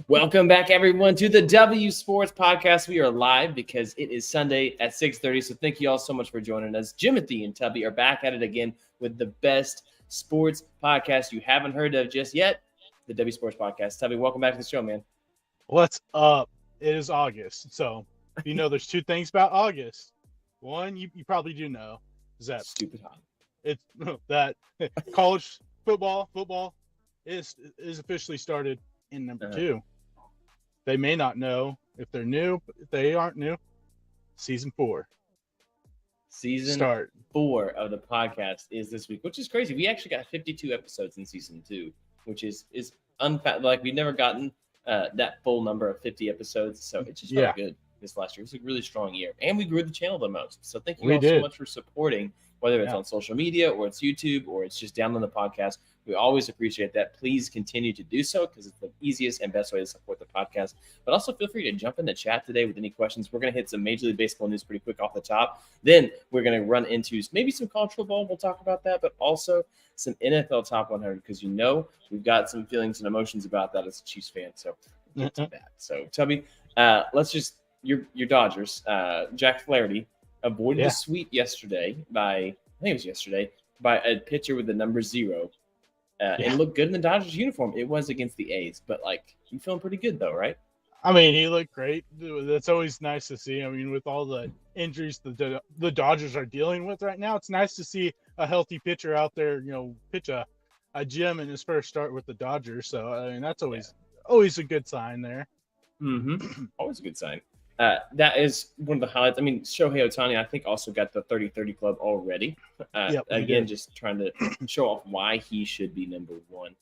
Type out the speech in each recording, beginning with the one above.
Welcome back, everyone, to the W Sports Podcast. We are live because it is Sunday at 6:30. So thank you all so much for joining us. Jimothy and Tubby are back at it again with the best sports podcast you haven't heard of just yet, the W Sports Podcast. Tubby, welcome back to the show, man. What's up? It is August. So, there's two things about August. One, you probably do know, is that Stupid hot. it's that college football is officially started in number 2. They may not know if they're new, but if they aren't new, season 4. Season 4 of the podcast is this week, which is crazy. We actually got 52 episodes in season 2, which is like we've never gotten that full number of 50 episodes. So it's just felt good this last year. It was a really strong year, and we grew the channel the most. So thank you all so much for supporting, whether it's on social media or it's YouTube or it's just down on the podcast. We always appreciate that. Please continue to do so because it's the easiest and best way to support the podcast. But also feel free to jump in the chat today with any questions. We're going to hit some Major League Baseball news pretty quick off the top. Then we're going to run into maybe some college football. We'll talk about that, but also some NFL Top 100 because we've got some feelings and emotions about that as a Chiefs fan. So we'll get to that. So Tubby, let's just your Dodgers. Jack Flaherty avoided the sweep yesterday by a pitcher with the number 0. And looked good in the Dodgers uniform. It was against the A's, but you feeling pretty good though, right? I mean, he looked great. That's always nice to see. I mean, with all the injuries the Dodgers are dealing with right now, it's nice to see a healthy pitcher out there, pitch a gem in his first start with the Dodgers. So, I mean, that's always a good sign there. Mm-hmm. Always a good sign. That is one of the highlights. I mean, Shohei Ohtani, I think, also got the 30-30 club already. Again, just trying to show off why he should be number 1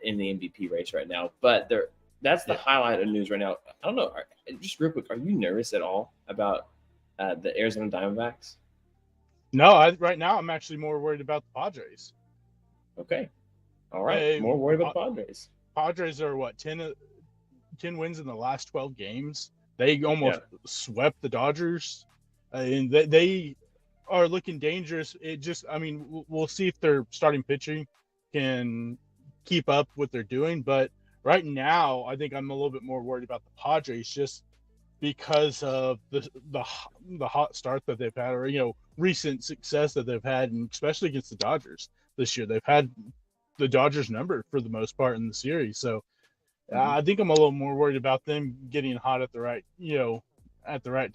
in the MVP race right now. But that's the highlight of news right now. I don't know. Just real quick, are you nervous at all about the Arizona Diamondbacks? No, right now I'm actually more worried about the Padres. Okay. All right. More worried about the Padres. Padres are, 10 wins in the last 12 games. They almost swept the Dodgers, and they are looking dangerous. We'll see if their starting pitching can keep up what they're doing. But right now, I think I'm a little bit more worried about the Padres just because of the hot start that they've had, or recent success that they've had, and especially against the Dodgers this year. They've had the Dodgers numbered for the most part in the series, so. I think I'm a little more worried about them getting hot at the right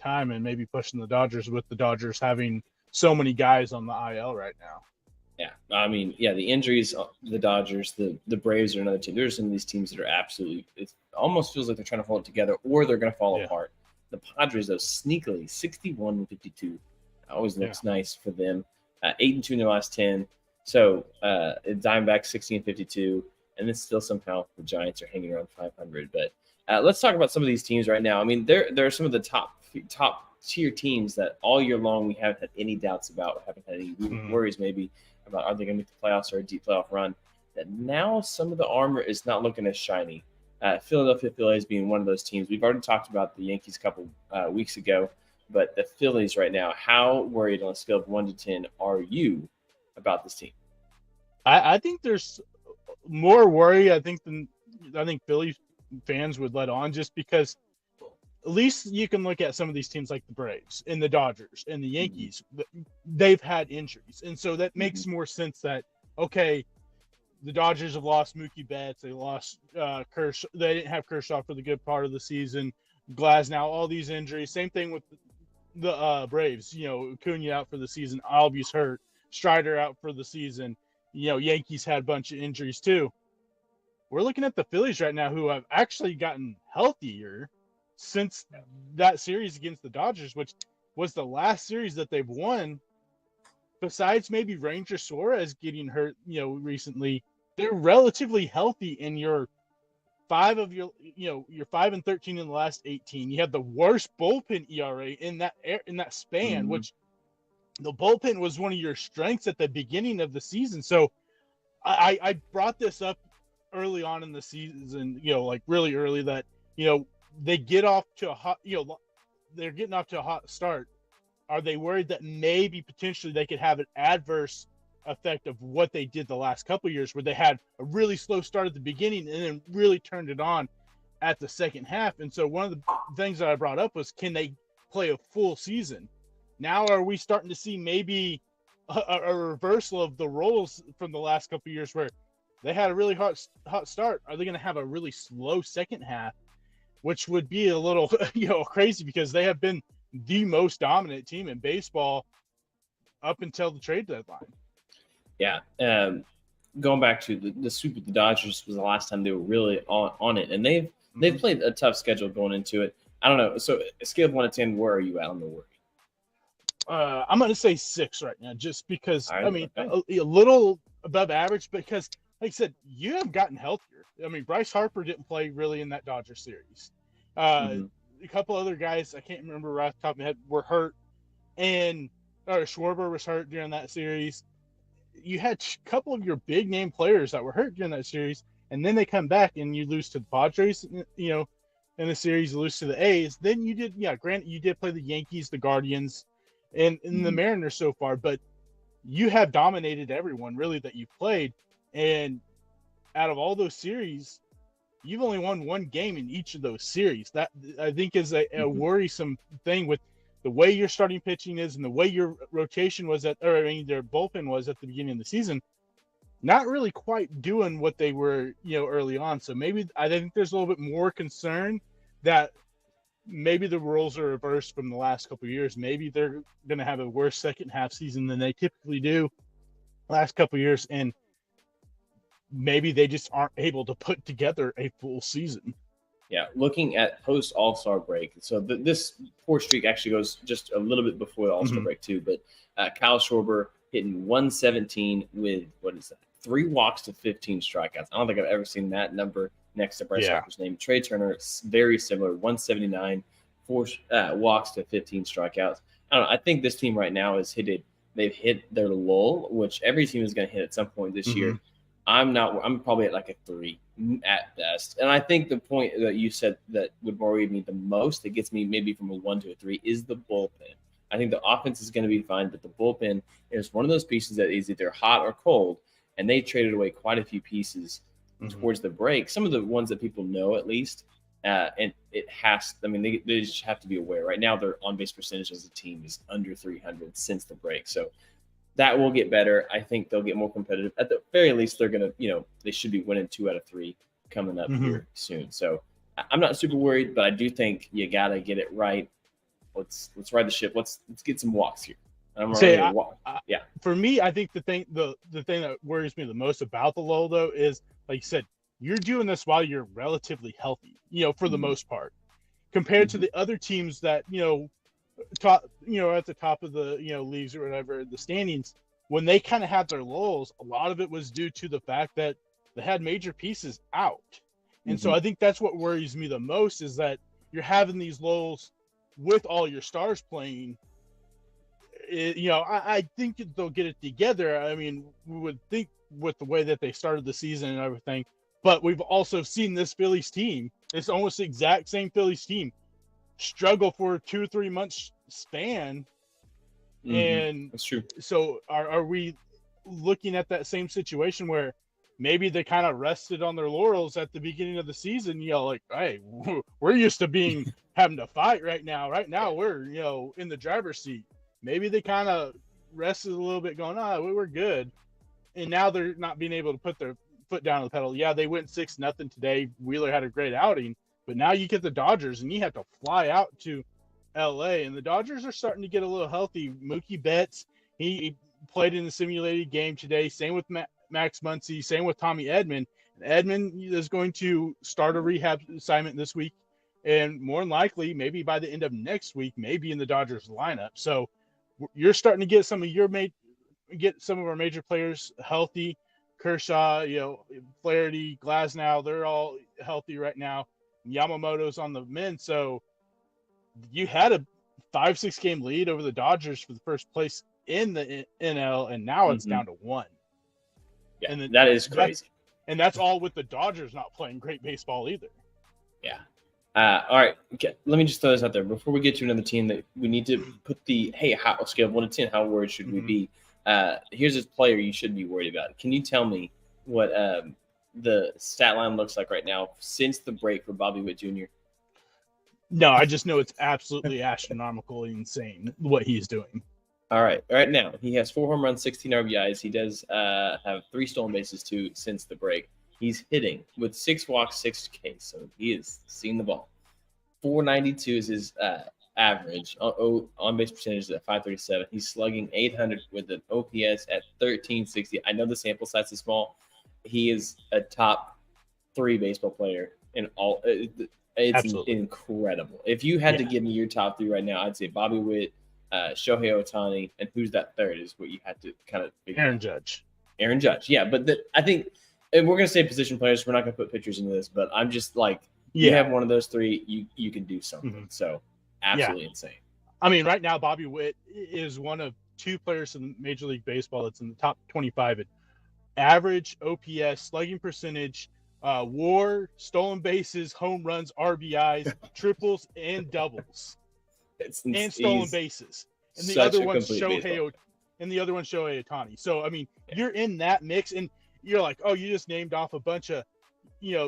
time and maybe pushing the Dodgers with the Dodgers having so many guys on the IL right now. Yeah. I mean, the injuries, the Dodgers, the Braves are another team. There's some of these teams that are absolutely, it almost feels like they're trying to hold it together or they're going to fall apart. The Padres, though, sneakily 61-52. Always looks nice for them. 8-2 in their last 10. So Diamondbacks 16-52. And then still somehow the Giants are hanging around 500. But let's talk about some of these teams right now. I mean, there are some of the top tier teams that all year long we haven't had any doubts about, haven't had any worries maybe about are they going to make the playoffs or a deep playoff run. That now some of the armor is not looking as shiny. Philadelphia Phillies being one of those teams. We've already talked about the Yankees a couple weeks ago, but the Phillies right now, how worried on a scale of 1 to 10 are you about this team? I think there's more worry, I think Philly fans would let on, just because at least you can look at some of these teams like the Braves and the Dodgers and the Yankees. They've had injuries, and so that makes more sense that, okay, the Dodgers have lost Mookie Betts, they lost Kershaw, they didn't have Kershaw for the good part of the season, Glasnow, all these injuries. Same thing with the Braves, Acuna out for the season, Albies hurt, Strider out for the season. Yankees had a bunch of injuries too. We're looking at the Phillies right now, who have actually gotten healthier since that series against the Dodgers, which was the last series that they've won. Besides maybe Ranger Suarez getting hurt, recently, they're relatively healthy in your 5 of your 5-13 in the last 18. You have the worst bullpen ERA in that span, which the bullpen was one of your strengths at the beginning of the season. So I brought this up early on in the season, really early, that, they get off to a hot, they're getting off to a hot start. Are they worried that maybe potentially they could have an adverse effect of what they did the last couple of years, where they had a really slow start at the beginning and then really turned it on at the second half. And so one of the things that I brought up was, can they play a full season? Now are we starting to see maybe a reversal of the roles from the last couple of years where they had a really hot start? Are they going to have a really slow second half, which would be a little crazy, because they have been the most dominant team in baseball up until the trade deadline. Yeah. Going back to the sweep with the Dodgers was the last time they were really on it, and they've played a tough schedule going into it. I don't know. So, a scale of 1 to 10, where are you at on the worry? I'm going to say 6 right now, just because, Right, I mean, a little above average, because, like I said, you have gotten healthier. I mean, Bryce Harper didn't play really in that Dodger series. A couple other guys, I can't remember right off the top of my head, were hurt, and Schwarber was hurt during that series. You had a couple of your big name players that were hurt during that series, and then they come back and you lose to the Padres, in the series, you lose to the A's. Then you did, granted, you did play the Yankees, the Guardians, and the Mariners so far, but you have dominated everyone really that you've played. And out of all those series, you've only won 1 game in each of those series. That, I think, is a worrisome thing with the way your starting pitching is and the way your rotation was their bullpen was at the beginning of the season. Not really quite doing what they were, early on. So maybe I think there's a little bit more concern that maybe the roles are reversed from the last couple of years. Maybe they're going to have a worse second half season than they typically do last couple of years, and maybe they just aren't able to put together a full season. Yeah, looking at post All-Star break, so this poor streak actually goes just a little bit before the All-Star break too. But Kyle Schwarber hitting 117 with 3 walks to 15 strikeouts. I don't think I've ever seen that number next to Bryce Harper's name. Trey Turner, very similar, 179, 4 walks to 15 strikeouts. I don't know. I think this team right now they've hit their lull, which every team is going to hit at some point this year. I'm probably at like a 3 at best. And I think the point that you said that would worry me the most, that gets me maybe from a 1 to a 3, is the bullpen. I think the offense is going to be fine, but the bullpen is one of those pieces that is either hot or cold, and they traded away quite a few pieces towards the break. Some of the ones that people know, at least, and it has. I mean, they just have to be aware. Right now, their on-base percentage as a team is under 300 since the break. So that will get better. I think they'll get more competitive. At the very least, they're going to, they should be winning 2 out of 3 coming up here soon. So I'm not super worried, but I do think you got to get it right. Let's ride the ship. Let's get some walks here. For me, I think the thing that worries me the most about the lull, though, is, like you said, you're doing this while you're relatively healthy, for the most part, compared to the other teams that, at the top of the, leagues or whatever, the standings. When they kind of had their lulls, a lot of it was due to the fact that they had major pieces out. And so I think that's what worries me the most, is that you're having these lulls with all your stars playing. I think they'll get it together. I mean, we would think with the way that they started the season and everything, but we've also seen this Phillies team, it's almost the exact same Phillies team, struggle for a 2 or 3 months span. And that's true. So are we looking at that same situation where maybe they kind of rested on their laurels at the beginning of the season? Like, hey, we're used to having to fight right now. Right now, we're, in the driver's seat. Maybe they kind of rested a little bit going, we're good. And now they're not being able to put their foot down on the pedal. Yeah, they went 6-0 today. Wheeler had a great outing. But now you get the Dodgers, and you have to fly out to L.A., and the Dodgers are starting to get a little healthy. Mookie Betts, he played in the simulated game today. Same with Max Muncy. Same with Tommy Edman. Edman is going to start a rehab assignment this week, and more than likely, maybe by the end of next week, maybe in the Dodgers lineup. So you're starting to get some of our major players healthy. Kershaw, Flaherty, Glasnow, they're all healthy right now. Yamamoto's on the mend. So you had a 5-6 game lead over the Dodgers for the first place in the NL, and now it's down to 1. Yeah, and that is crazy. And that's all with the Dodgers not playing great baseball either. Yeah. All right. Okay. Let me just throw this out there before we get to another team that we need to put scale of 1 to 10. How worried should we be? Here's this player you should be worried about. Can you tell me what the stat line looks like right now since the break for Bobby Witt Jr.? No, I just know it's absolutely astronomically insane what he's doing. All right. Right now, he has 4 home runs, 16 RBIs. He does have 3 stolen bases, too, since the break. He's hitting with 6 walks, 6 Ks, so he is seeing the ball. 492 is his average. On base percentage is at 537. He's slugging 800 with an OPS at 1360. I know the sample size is small. He is a top 3 baseball player in all. It's Absolutely incredible. If you had to give me your top 3 right now, I'd say Bobby Witt, Shohei Ohtani, and who's that third is what you had to kind of figure Aaron out. Judge. Aaron Judge, yeah. But I think and we're going to say position players. We're not going to put pitchers into this, but I'm just like, you have one of those 3, you can do something. Mm-hmm. So absolutely insane. I mean, right now, Bobby Witt is one of 2 players in Major League Baseball that's in the top 25 at average, OPS, slugging percentage, WAR, stolen bases, home runs, RBIs, triples, and doubles, and stolen bases. And the other one's Shohei Ohtani. So I mean, you're in that mix, and you're like, oh, you just named off a bunch of,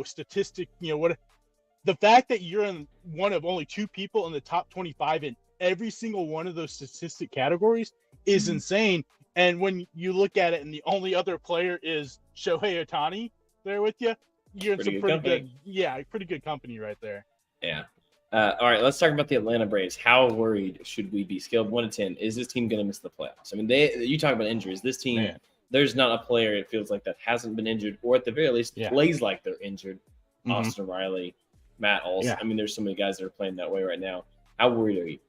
statistic, what. The fact that you're in one of only 2 people in the top 25 in every single one of those statistic categories is insane. And when you look at it and the only other player is Shohei Ohtani there with you, you're in some pretty good company right there. Yeah. All right, let's talk about the Atlanta Braves. How worried should we be? Scaled 1 to 10, is this team going to miss the playoffs? I mean, you talk about injuries. This team, there's not a player, it feels like, that hasn't been injured, or at the very least plays like they're injured. Austin Riley, Matt Olson. I mean, there's so many guys that are playing that way right now. How worried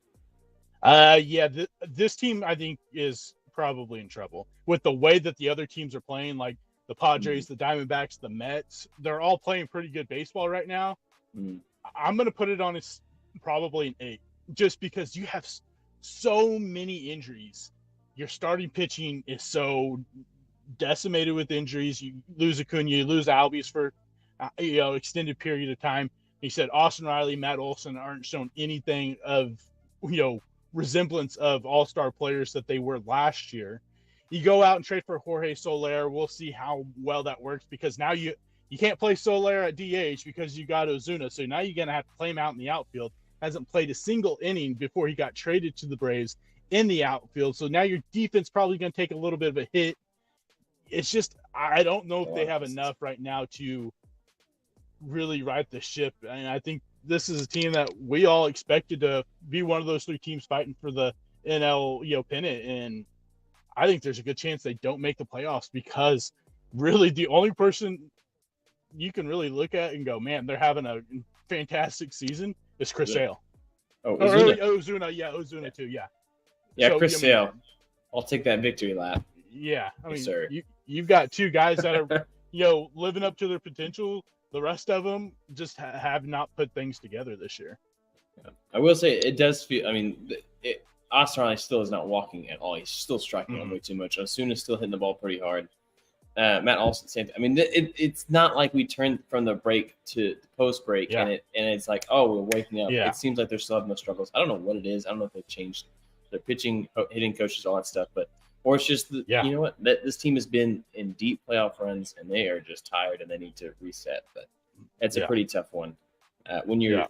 are you? This team, I think, is probably in trouble with the way that the other teams are playing, like the Padres, the Diamondbacks, the Mets. They're all playing pretty good baseball right now. I'm going to put it on as probably an 8, just because you have so many injuries. Your starting pitching is so decimated with injuries. You lose Acuna, you lose Albies for extended period of time. He said Austin Riley, Matt Olson aren't shown anything of resemblance of all-star players that they were last year. You go out and trade for Jorge Soler. We'll see how well that works, because now you can't play Soler at DH because you got Ozuna. So now you're going to have to play him out in the outfield. Hasn't played a single inning before he got traded to the Braves in the outfield. So now your defense probably going to take a little bit of a hit. It's just, I don't know if they have enough right now to really right the ship. And I think this is a team that we all expected to be one of those 3 teams fighting for the NL pennant, and I think there's a good chance they don't make the playoffs, because really the only person you can really look at and go, man, they're having a fantastic season is Chris Sale. Ozuna too. So, Chris Sale. I'll take that victory lap. Yeah, I mean, yes, sir. You've got 2 guys that are living up to their potential. The rest of them just have not put things together this year. Yeah. I will say it does feel. I mean, Austin Riley still is not walking at all. He's still striking out way too much. Osuna's still hitting the ball pretty hard. Matt Olson, same thing. I mean, it's not like we turned from the break to post break, and it's like, oh, we're waking up. It seems like they're still having no struggles. I don't know what it is. I don't know if they've changed their pitching, hitting coaches, all that stuff, or it's just you know what, this team has been in deep playoff runs and they are just tired and they need to reset. But it's a pretty tough one. When you're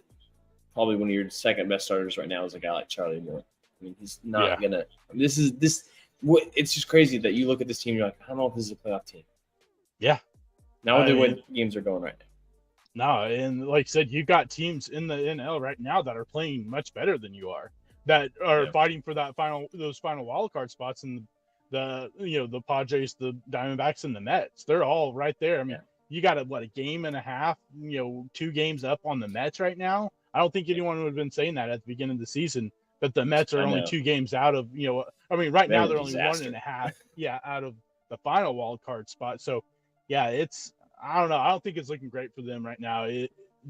probably one of your second best starters right now is a guy like Charlie Moore. I mean, he's not gonna. It's just crazy that you look at this team. You're like, I don't know if this is a playoff team. Yeah. Now the way games are going right now. No, and like I said, you've got teams in the NL right now that are playing much better than you are, that are fighting for those final wild card spots, and the Padres, the Diamondbacks, and the Mets. They're all right there. I mean, you got a game and a half, 2 games up on the Mets right now. I don't think anyone would have been saying that at the beginning of the season, but the Mets are only 2 games out of, right now they're only 1.5 out of the final wild card spot. So I don't know. I don't think it's looking great for them right now.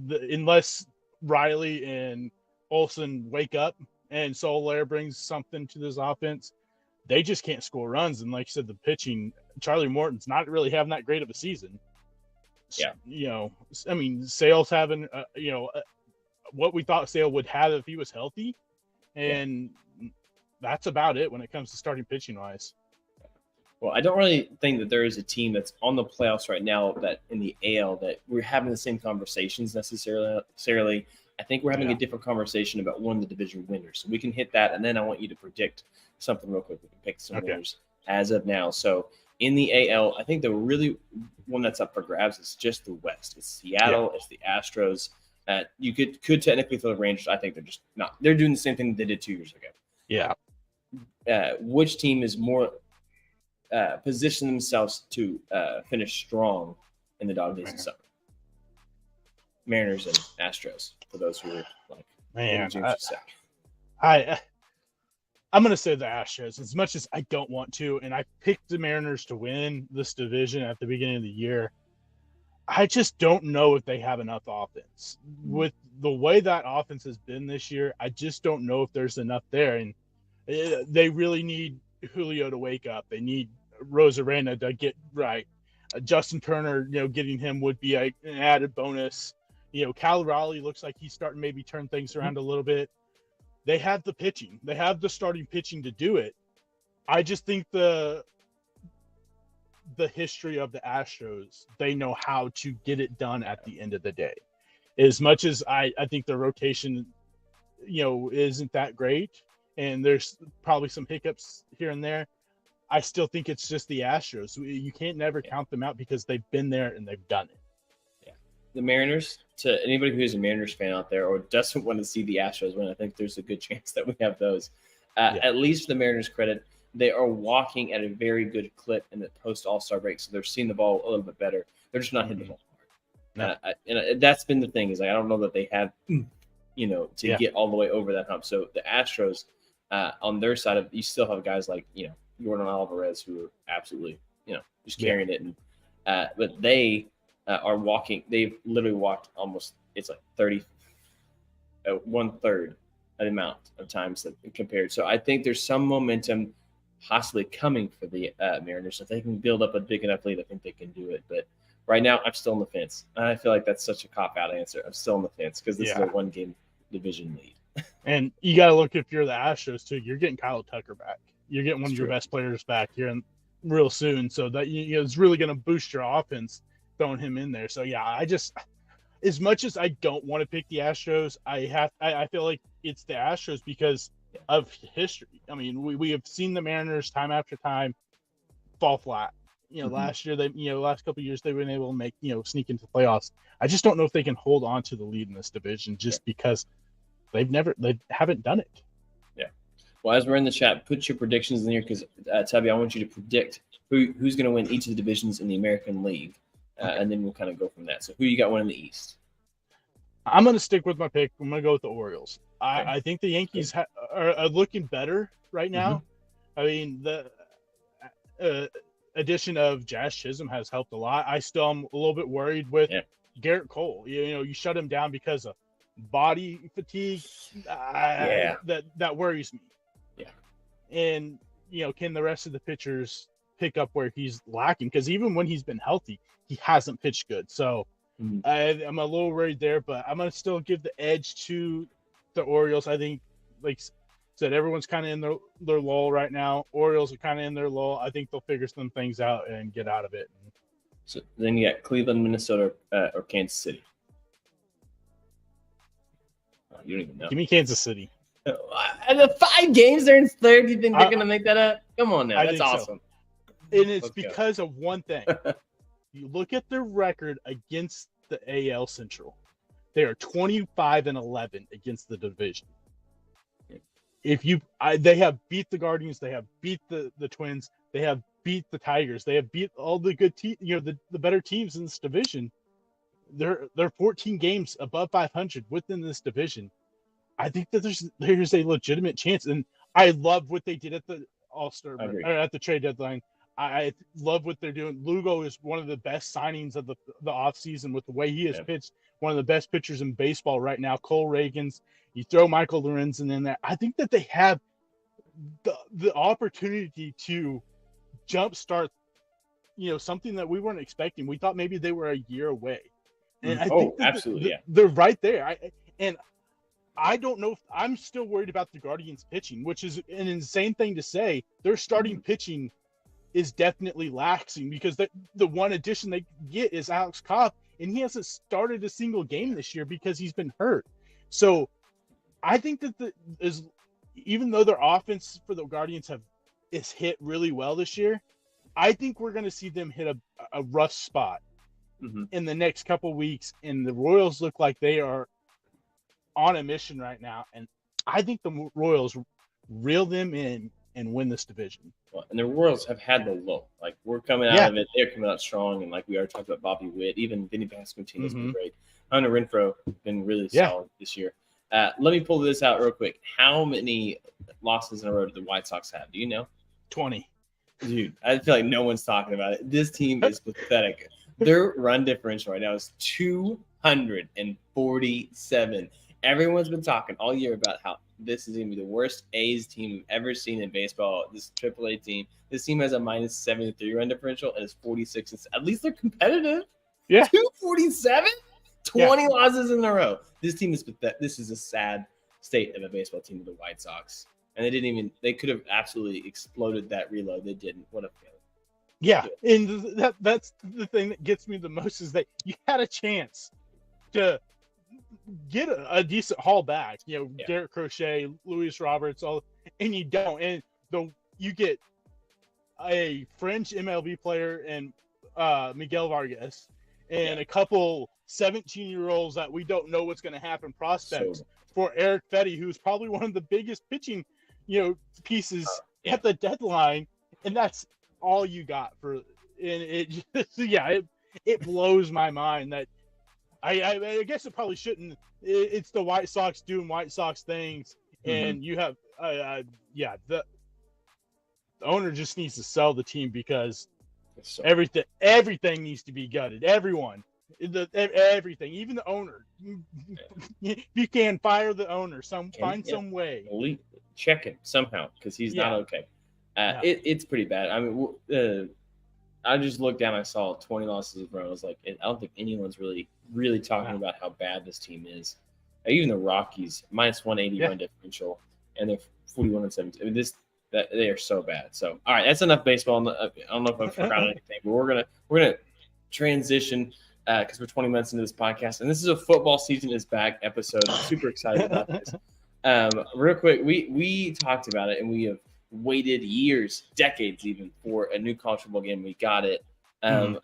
Unless Riley and Olson wake up and Soler brings something to this offense, they just can't score runs. And like you said, the pitching, Charlie Morton's not really having that great of a season. Yeah. I mean, Sale's having, what we thought Sale would have if he was healthy. And that's about it when it comes to starting pitching wise. Well, I don't really think that there is a team that's on the playoffs right now that in the AL that we're having the same conversations necessarily. I think we're having a different conversation about one of the division winners. So we can hit that, and then I want you to predict something real quick. We can pick some winners as of now. So in the AL, I think the really one that's up for grabs is just the West. It's Seattle. It's the Astros. You could technically throw the Rangers. I think they're just not. They're doing the same thing they did 2 years ago. Yeah. Which team is more position themselves to finish strong in the dog days of summer? Mariners and Astros, for those who are like, I'm going to say the Astros, as much as I don't want to, and I picked the Mariners to win this division at the beginning of the year. I just don't know if they have enough offense. With the way that offense has been this year, I just don't know if there's enough there. And they really need Julio to wake up. They need Rosarena to get right. Justin Turner, getting him would be an added bonus. Cal Raleigh looks like he's starting to maybe turn things around a little bit. They have the pitching. They have the starting pitching to do it. I just think the history of the Astros, they know how to get it done at the end of the day. As much as I think the rotation, isn't that great, and there's probably some hiccups here and there, I still think it's just the Astros. You can't never count them out because they've been there and they've done it. The Mariners, to anybody who's a Mariners fan out there or doesn't want to see the Astros win, I think there's a good chance that we have those. At least for the Mariners' credit, they are walking at a very good clip in the post-All-Star break, so they're seeing the ball a little bit better. They're just not hitting the ball hard. And that's been the thing, is I don't know that they have, to get all the way over that hump. So the Astros, on their side, you still have guys like, Jordan Alvarez, who are absolutely, just carrying it. And but they are walking. They've literally walked almost, it's like 1/3 the amount of times that compared. So I think there's some momentum possibly coming for the Mariners. If they can build up a big enough lead, I think they can do it. But right now, I'm still on the fence. I feel like that's such a cop-out answer. I'm still on the fence because this is a one-game division lead. And you got to look, if you're the Astros, too, you're getting Kyle Tucker back. You're getting one of your best players back here real soon. So that it's really going to boost your offense throwing him in there. So, I just – as much as I don't want to pick the Astros, I feel like it's the Astros because of history. I mean, we have seen the Mariners time after time fall flat. Last year last couple of years they've been able to make sneak into playoffs. I just don't know if they can hold on to the lead in this division just because they haven't done it. Yeah. Well, as we're in the chat, put your predictions in here because Tubby, I want you to predict who's going to win each of the divisions in the American League. And then we'll kind of go from that. So who you got winning the East? I'm going to stick with my pick. I'm going to go with the Orioles. Okay. I think the Yankees are looking better right now. I mean, the addition of Jazz Chisholm has helped a lot. I still am a little bit worried with Garrett Cole. You shut him down because of body fatigue. That worries me. Yeah. And, can the rest of the pitchers pick up where he's lacking? Because even when he's been healthy, he hasn't pitched good. So I'm a little worried there, but I'm going to still give the edge to the Orioles. I think, like I said, everyone's kind of in their lull right now. Orioles are kind of in their lull. I think they'll figure some things out and get out of it. So then you got Cleveland, Minnesota, or Kansas City. Oh, you don't even know. Give me Kansas City. The 5 games they're in third, you think they're going to make that up? Come on now. That's awesome. So. And it's because of one thing. You look at their record against the AL Central. They are 25-11 against the division. They have beat the Guardians, they have beat the Twins, they have beat the Tigers, they have beat all the good teams, the better teams in this division. They're 14 games above 500 within this division. I think that there's a legitimate chance, and I love what they did at the All-Star or at the trade deadline. I love what they're doing. Lugo is one of the best signings of the offseason with the way he has pitched. One of the best pitchers in baseball right now. Cole Reagans. You throw Michael Lorenzen in there. I think that they have the opportunity to jumpstart, something that we weren't expecting. We thought maybe they were a year away. And I think absolutely, they're right there. I don't know if I'm still worried about the Guardians pitching, which is an insane thing to say. Their starting pitching is definitely laxing because the one addition they get is Alex Cobb, and he hasn't started a single game this year because he's been hurt. So I think that even though their offense for the Guardians is hit really well this year, I think we're going to see them hit a rough spot in the next couple weeks, and the Royals look like they are on a mission right now, and I think the Royals reel them in and win this division. Well, and the Royals have had the low. Like, we're coming out of it. They're coming out strong. And like we already talked about Bobby Witt, even Vinny Pasquantino has been great. Hunter Renfroe been really solid this year. Let me pull this out real quick. How many losses in a row do the White Sox have? Do you know? 20. Dude, I feel like no one's talking about it. This team is pathetic. Their run differential right now is 247. Everyone's been talking all year about how this is going to be the worst A's team we've ever seen in baseball. This AAA team. This team has a minus 73 run differential and is 46. At least they're competitive. Yeah. 247? 20 losses in a row. This team is pathetic. This is a sad state of a baseball team with the White Sox. And they could have absolutely exploded that reload. They didn't. What a failure. Yeah. And that's the thing that gets me the most is that you had a chance to get a decent haul back, Derek Crochet, Luis Roberts, and you don't. And you get a French MLB player and Miguel Vargas and a couple 17-year-olds that we don't know what's going to happen prospects for Eric Fetty, who's probably one of the biggest pitching, pieces at the deadline, and that's all you got for. And it just, it blows my mind that. I guess it probably shouldn't. It's the White Sox doing White Sox things, and you have, the owner just needs to sell the team because everything needs to be gutted. Everyone, everything, even the owner. You can fire the owner. Find some way. Check him somehow because he's not okay. It's pretty bad. I mean, I just looked down. I saw 20 losses in a row. I was like, I don't think anyone's really talking about how bad this team is. Even the Rockies, minus 180 run differential, and they're 41-17. I mean, they are so bad. So, all right, that's enough baseball. I don't know if I've forgotten anything, but we're gonna transition because we're 20 minutes into this podcast, and this is a football season is back episode. I'm super excited about this. Real quick, we talked about it, and we have waited years, decades even, for a new college football game. We got it. I'm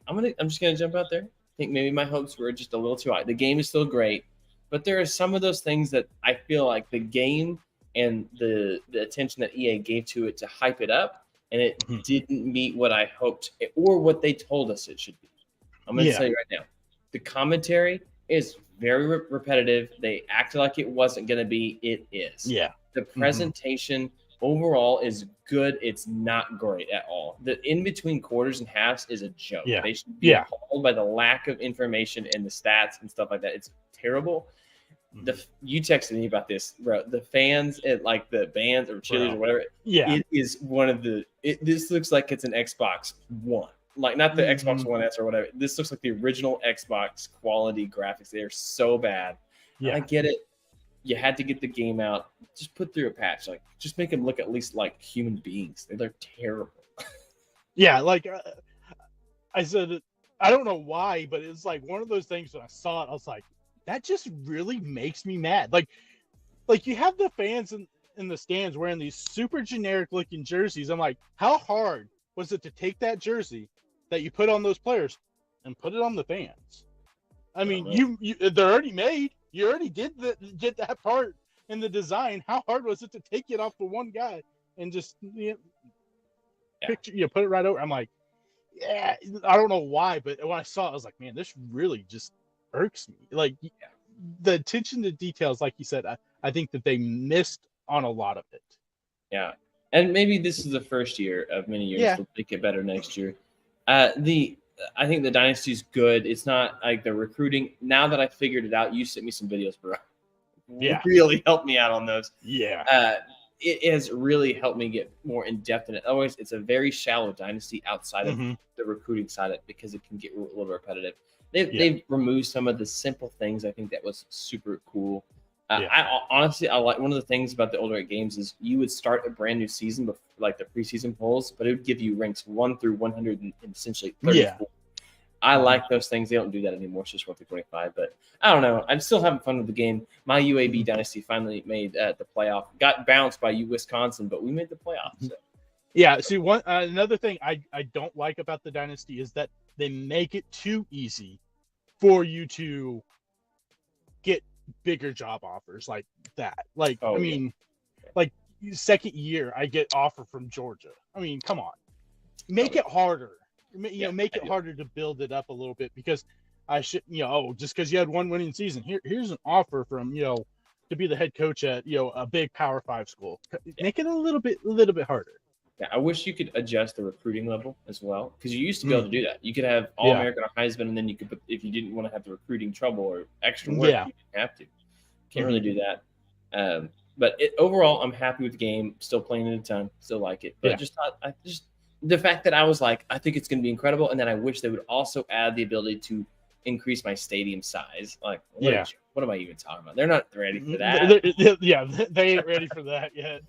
just gonna jump out there. I think maybe my hopes were just a little too high. The game is still great, but there are some of those things that I feel like the game and the attention that EA gave to it to hype it up, and it didn't meet what I hoped or what they told us it should be. I'm gonna tell you right now, the commentary is very repetitive. They acted like it wasn't gonna be. It is. Yeah. The presentation overall is good. It's not great at all. The in between quarters and halves is a joke. Yeah. They should be appalled by the lack of information and the stats and stuff like that. It's terrible. You texted me about this, bro. The fans at like the bands or cheerleaders or whatever. Yeah. It is one of the. This looks like it's an Xbox One, like not the Xbox One S or whatever. This looks like the original Xbox quality graphics. They are so bad. Yeah. I get it. You had to get the game out. Just put through a patch. Like, just make them look at least like human beings. They're terrible. Yeah, like I said, I don't know why, but it's like one of those things when I saw it, I was like, that just really makes me mad. Like you have the fans in the stands wearing these super generic looking jerseys. I'm like, how hard was it to take that jersey that you put on those players and put it on the fans? I mean, they're already made. You already did that part in the design. How hard was it to take it off the one guy and just picture put it right over? I'm like, I don't know why, but when I saw it, I was like, man, this really just irks me. Like the attention to details, like you said, I think that they missed on a lot of it. Yeah, and maybe this is the first year of many years. They'll make it better next year. I think the dynasty is good. It's not like the recruiting. Now that I figured it out, you sent me some videos, bro. Yeah, really helped me out on those. Yeah, it has really helped me get more in depth in it. Otherwise, it's a very shallow dynasty outside of the recruiting side of it because it can get a little repetitive. They've removed some of the simple things. I think that was super cool. I honestly, I like one of the things about the older 8 games is you would start a brand new season before, like the preseason polls, but it would give you ranks 1 through 100 and essentially 34. I like those things. They don't do that anymore. It's just 1 through 25. But I don't know. I'm still having fun with the game. My UAB dynasty finally made the playoff. Got bounced by Wisconsin, but we made the playoffs. So. Yeah. See, another thing I don't like about the dynasty is that they make it too easy for you to get bigger job offers like that. Like, like second year, I get offer from Georgia. I mean, come on, make it harder. Make it harder to build it up a little bit, because I should, just because you had one winning season, here's an offer from, to be the head coach at, a big Power 5 school. Make it a little bit harder. Yeah, I wish you could adjust the recruiting level as well, because you used to be able to do that. You could have All-American or Heisman, and then you could, if you didn't want to have the recruiting trouble or extra work, you didn't have to. Can't really do that. But overall, I'm happy with the game. Still playing it a ton. Still like it. But the fact that I was like, I think it's going to be incredible, and then I wish they would also add the ability to increase my stadium size. Like, what am I even talking about? They're not ready for that. They ain't ready for that yet.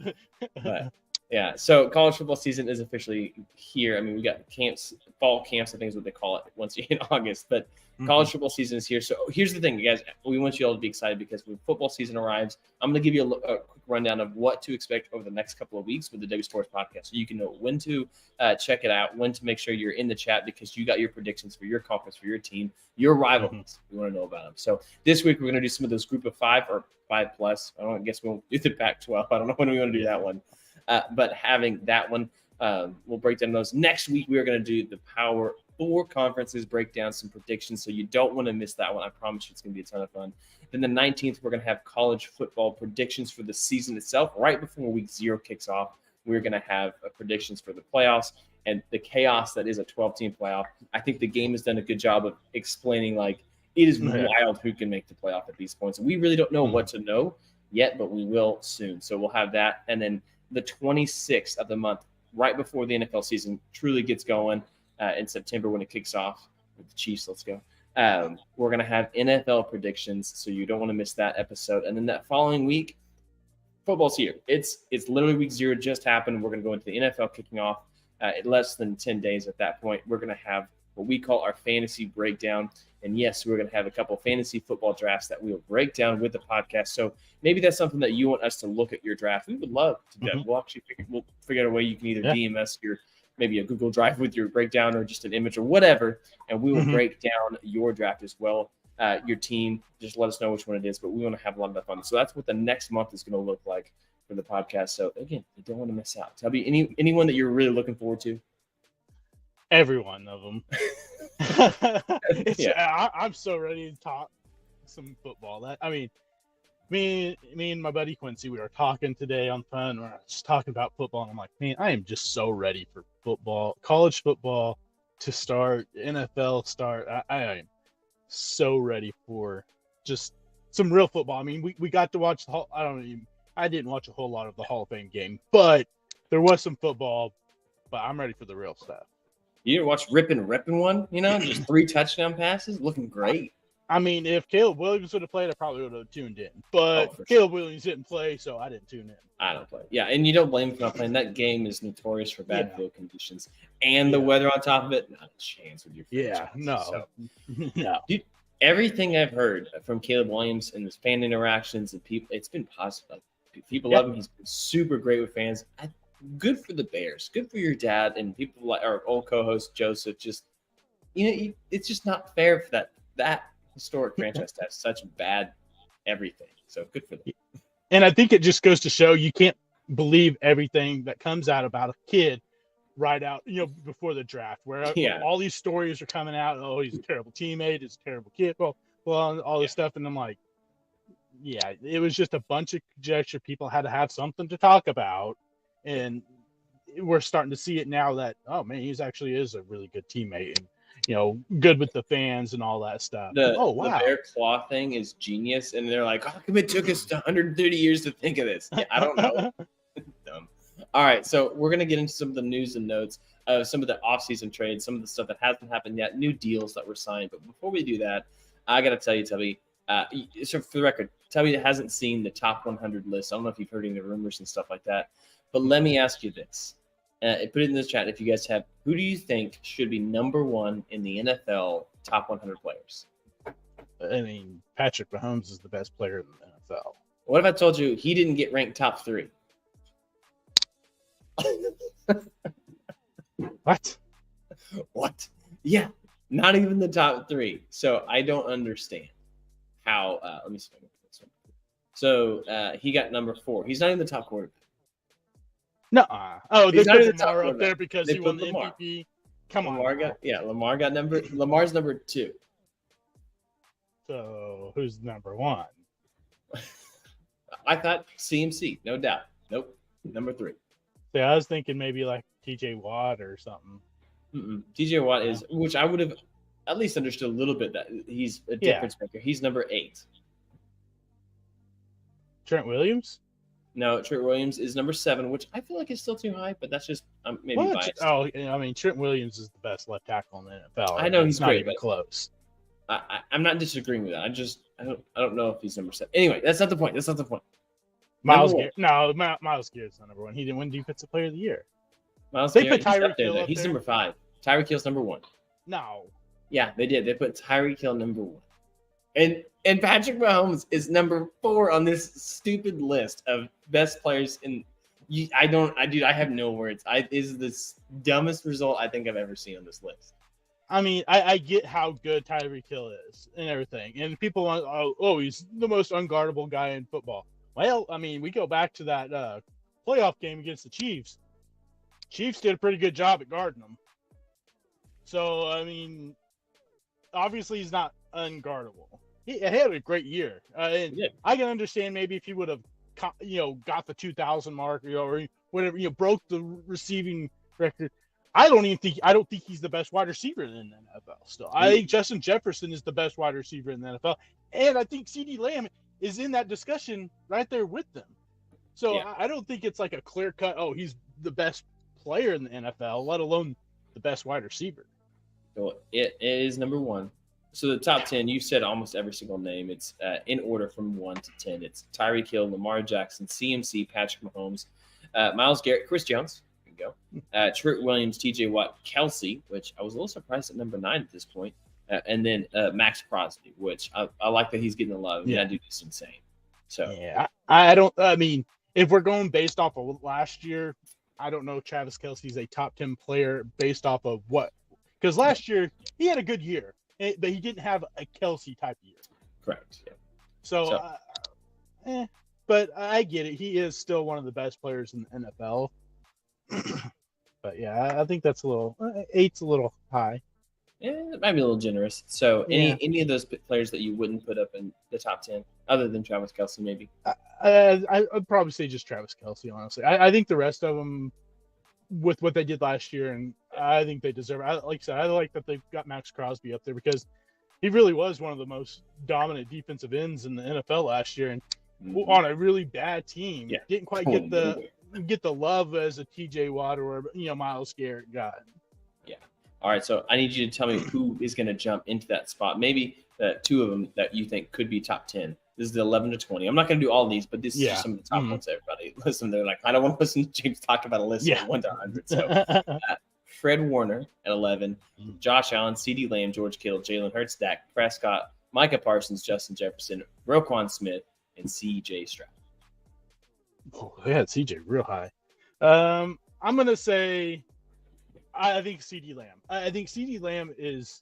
But yeah, so college football season is officially here. I mean, we got camps, fall camps, I think is what they call it, once in August. But college football season is here. So here's the thing, guys. We want you all to be excited, because when football season arrives, I'm going to give you a quick rundown of what to expect over the next couple of weeks with the W Sports Podcast, so you can know when to check it out, when to make sure you're in the chat, because you got your predictions for your conference, for your team, your rivals. We want to know about them. So this week we're going to do some of those group of 5 or 5 plus. I guess we'll do the Pac-12. I don't know when we want to do that one. But having that one, we'll break down those. Next week, we are going to do the Power 4 conferences, break down some predictions, so you don't want to miss that one. I promise you it's going to be a ton of fun. Then the 19th, we're going to have college football predictions for the season itself. Right before week 0 kicks off, we're going to have predictions for the playoffs and the chaos that is a 12-team playoff. I think the game has done a good job of explaining, like, it is wild who can make the playoff at these points. And we really don't know what to know yet, but we will soon. So we'll have that. And then the 26th of the month, right before the NFL season truly gets going in September when it kicks off with the Chiefs. Let's go. We're going to have NFL predictions, so you don't want to miss that episode. And then that following week, football's here. It's literally week 0 just happened. We're going to go into the NFL kicking off in less than 10 days at that point. We're going to have what we call our fantasy breakdown. And yes, we're going to have a couple of fantasy football drafts that we will break down with the podcast. So maybe that's something that you want us to look at your draft. We would love to do that. We'll actually figure out a way you can either DM us maybe a Google Drive with your breakdown, or just an image or whatever, and we will break down your draft as well. Your team, just let us know which one it is, but we want to have a lot of that fun. So that's what the next month is going to look like for the podcast. So again, you don't want to miss out. Tubby, anyone that you're really looking forward to? Every one of them. I'm so ready to talk some football. Me and my buddy Quincy, we were talking today on phone. We're just talking about football, and I'm like, man, I am just so ready for football, college football to start, NFL start. I am so ready for just some real football. I mean, we got to watch I didn't watch a whole lot of the Hall of Fame game, but there was some football. But I'm ready for the real stuff. You didn't watch ripping one, just 3 touchdown passes, looking great. I mean, if Caleb Williams would have played, I probably would have tuned in. But Caleb Williams didn't play, so I didn't tune in. I don't play. Yeah, and you don't blame him for not playing. That game is notorious for bad field conditions. And the weather on top of it, not a chance with your franchise. No. Dude, everything I've heard from Caleb Williams and his fan interactions and people, it's been positive. Like, people love him. He's been super great with fans. Good for the Bears. Good for your dad and people like our old co-host Joseph. Just, it's just not fair for that historic franchise to have such bad everything. So good for them. And I think it just goes to show you can't believe everything that comes out about a kid right out, before the draft, where all these stories are coming out. Oh, he's a terrible teammate. He's a terrible kid. Well, all this stuff. And I'm like, it was just a bunch of conjecture. People had to have something to talk about. And we're starting to see it now that, oh man, he's actually is a really good teammate and, good with the fans and all that stuff. The bear claw thing is genius. And they're like, how come it took us 130 years to think of this? Yeah, I don't know. Dumb. All right. So we're going to get into some of the news and notes of some of the offseason trades, some of the stuff that hasn't happened yet, new deals that were signed. But before we do that, I got to tell you, Tubby, So for the record, Tubby hasn't seen the top 100 list. I don't know if you've heard any rumors and stuff like that, but let me ask you this. Put it in the chat if you guys have. Who do you think should be number one in the NFL top 100 players? I mean, Patrick Mahomes is the best player in the NFL. What if I told you he didn't get ranked top 3? What? What? Yeah, not even the top 3. So I don't understand how. Let me see if I can put this one. So he got number 4. He's not even the top quarterback. No. Oh, they He's not put even the top Lamar up quarterback. there because They he won put the Lamar. MVP. Come on. Lamar got Lamar's number 2. So who's number 1? I thought CMC, no doubt. Nope, number 3. Yeah, I was thinking maybe like TJ Watt or something. TJ Watt is, which I would have at least understood a little bit that he's a difference maker. He's number 8. Trent Williams? No, Trent Williams is number 7, which I feel like is still too high, but that's just maybe biased. Oh, I mean, Trent Williams is the best left tackle in the NFL. I know he's not great, even but close. I'm not disagreeing with that. I don't know if he's number 7. Anyway, that's not the point. Myles Garrett. No, Myles Garrett's not number 1. He didn't win Defensive Player of the Year. Myles They Garrett, put Tyreek Hill up he's there. number 5. Tyreek Hill's number 1. No. Yeah, they did. They put Tyreek Hill number 1. And Patrick Mahomes is number 4 on this stupid list of best players in. I have no words. This is the dumbest result I think I've ever seen on this list. I mean, I get how good Tyreek Hill is and everything, and people want, he's the most unguardable guy in football. Well, I mean, we go back to that playoff game against the Chiefs. Chiefs did a pretty good job at guarding him. So, I mean, obviously he's not unguardable. He had a great year. And I can understand maybe if he would have, got the 2,000 mark, or whatever, broke the receiving record. I don't think he's the best wide receiver in the NFL still. I think Justin Jefferson is the best wide receiver in the NFL. And I think CeeDee Lamb is in that discussion right there with them. So I don't think it's like a clear cut, he's the best player in the NFL, let alone the best wide receiver. So it is number 1. So the top 10, you said almost every single name. It's in order from 1 to 10. It's Tyreek Hill, Lamar Jackson, CMC, Patrick Mahomes, Myles Garrett, Chris Jones. There you go. Trent Williams, TJ Watt, Kelsey, which I was a little surprised at number 9 at this point. And then Max Crosby, which I like that he's getting a love. Yeah, that dude is insane. So I mean, if we're going based off of last year, I don't know if Travis Kelce's a top 10 player based off of what. Because last year, he had a good year, but he didn't have a Kelce type year. Correct. Yeah. So but I get it. He is still one of the best players in the NFL. But yeah, I think that's 8's a little high. Yeah, it might be a little generous. So any of those players that you wouldn't put up in the top 10, other than Travis Kelce, maybe? I'd probably say just Travis Kelce, honestly. I think the rest of them, with what they did last year, and I think they deserve it. Like I said, I like that they've got Max Crosby up there because he really was one of the most dominant defensive ends in the NFL last year, and on a really bad team, didn't quite get the love as a TJ Watt or Myles Garrett got. Yeah. All right, so I need you to tell me who is going to jump into that spot. Maybe 2 of them that you think could be top 10. This is the 11 to 20. I'm not going to do all of these, but this is just some of the top ones. Everybody listen. They're like, I don't want to listen to James talk about a list of 1 to 100. So Fred Warner at 11, Josh Allen, CeeDee Lamb, George Kittle, Jalen Hurts, Dak Prescott, Micah Parsons, Justin Jefferson, Roquan Smith, and CJ Stroud. Oh, they had CJ real high. I'm going to say I think CeeDee Lamb. I think CeeDee Lamb is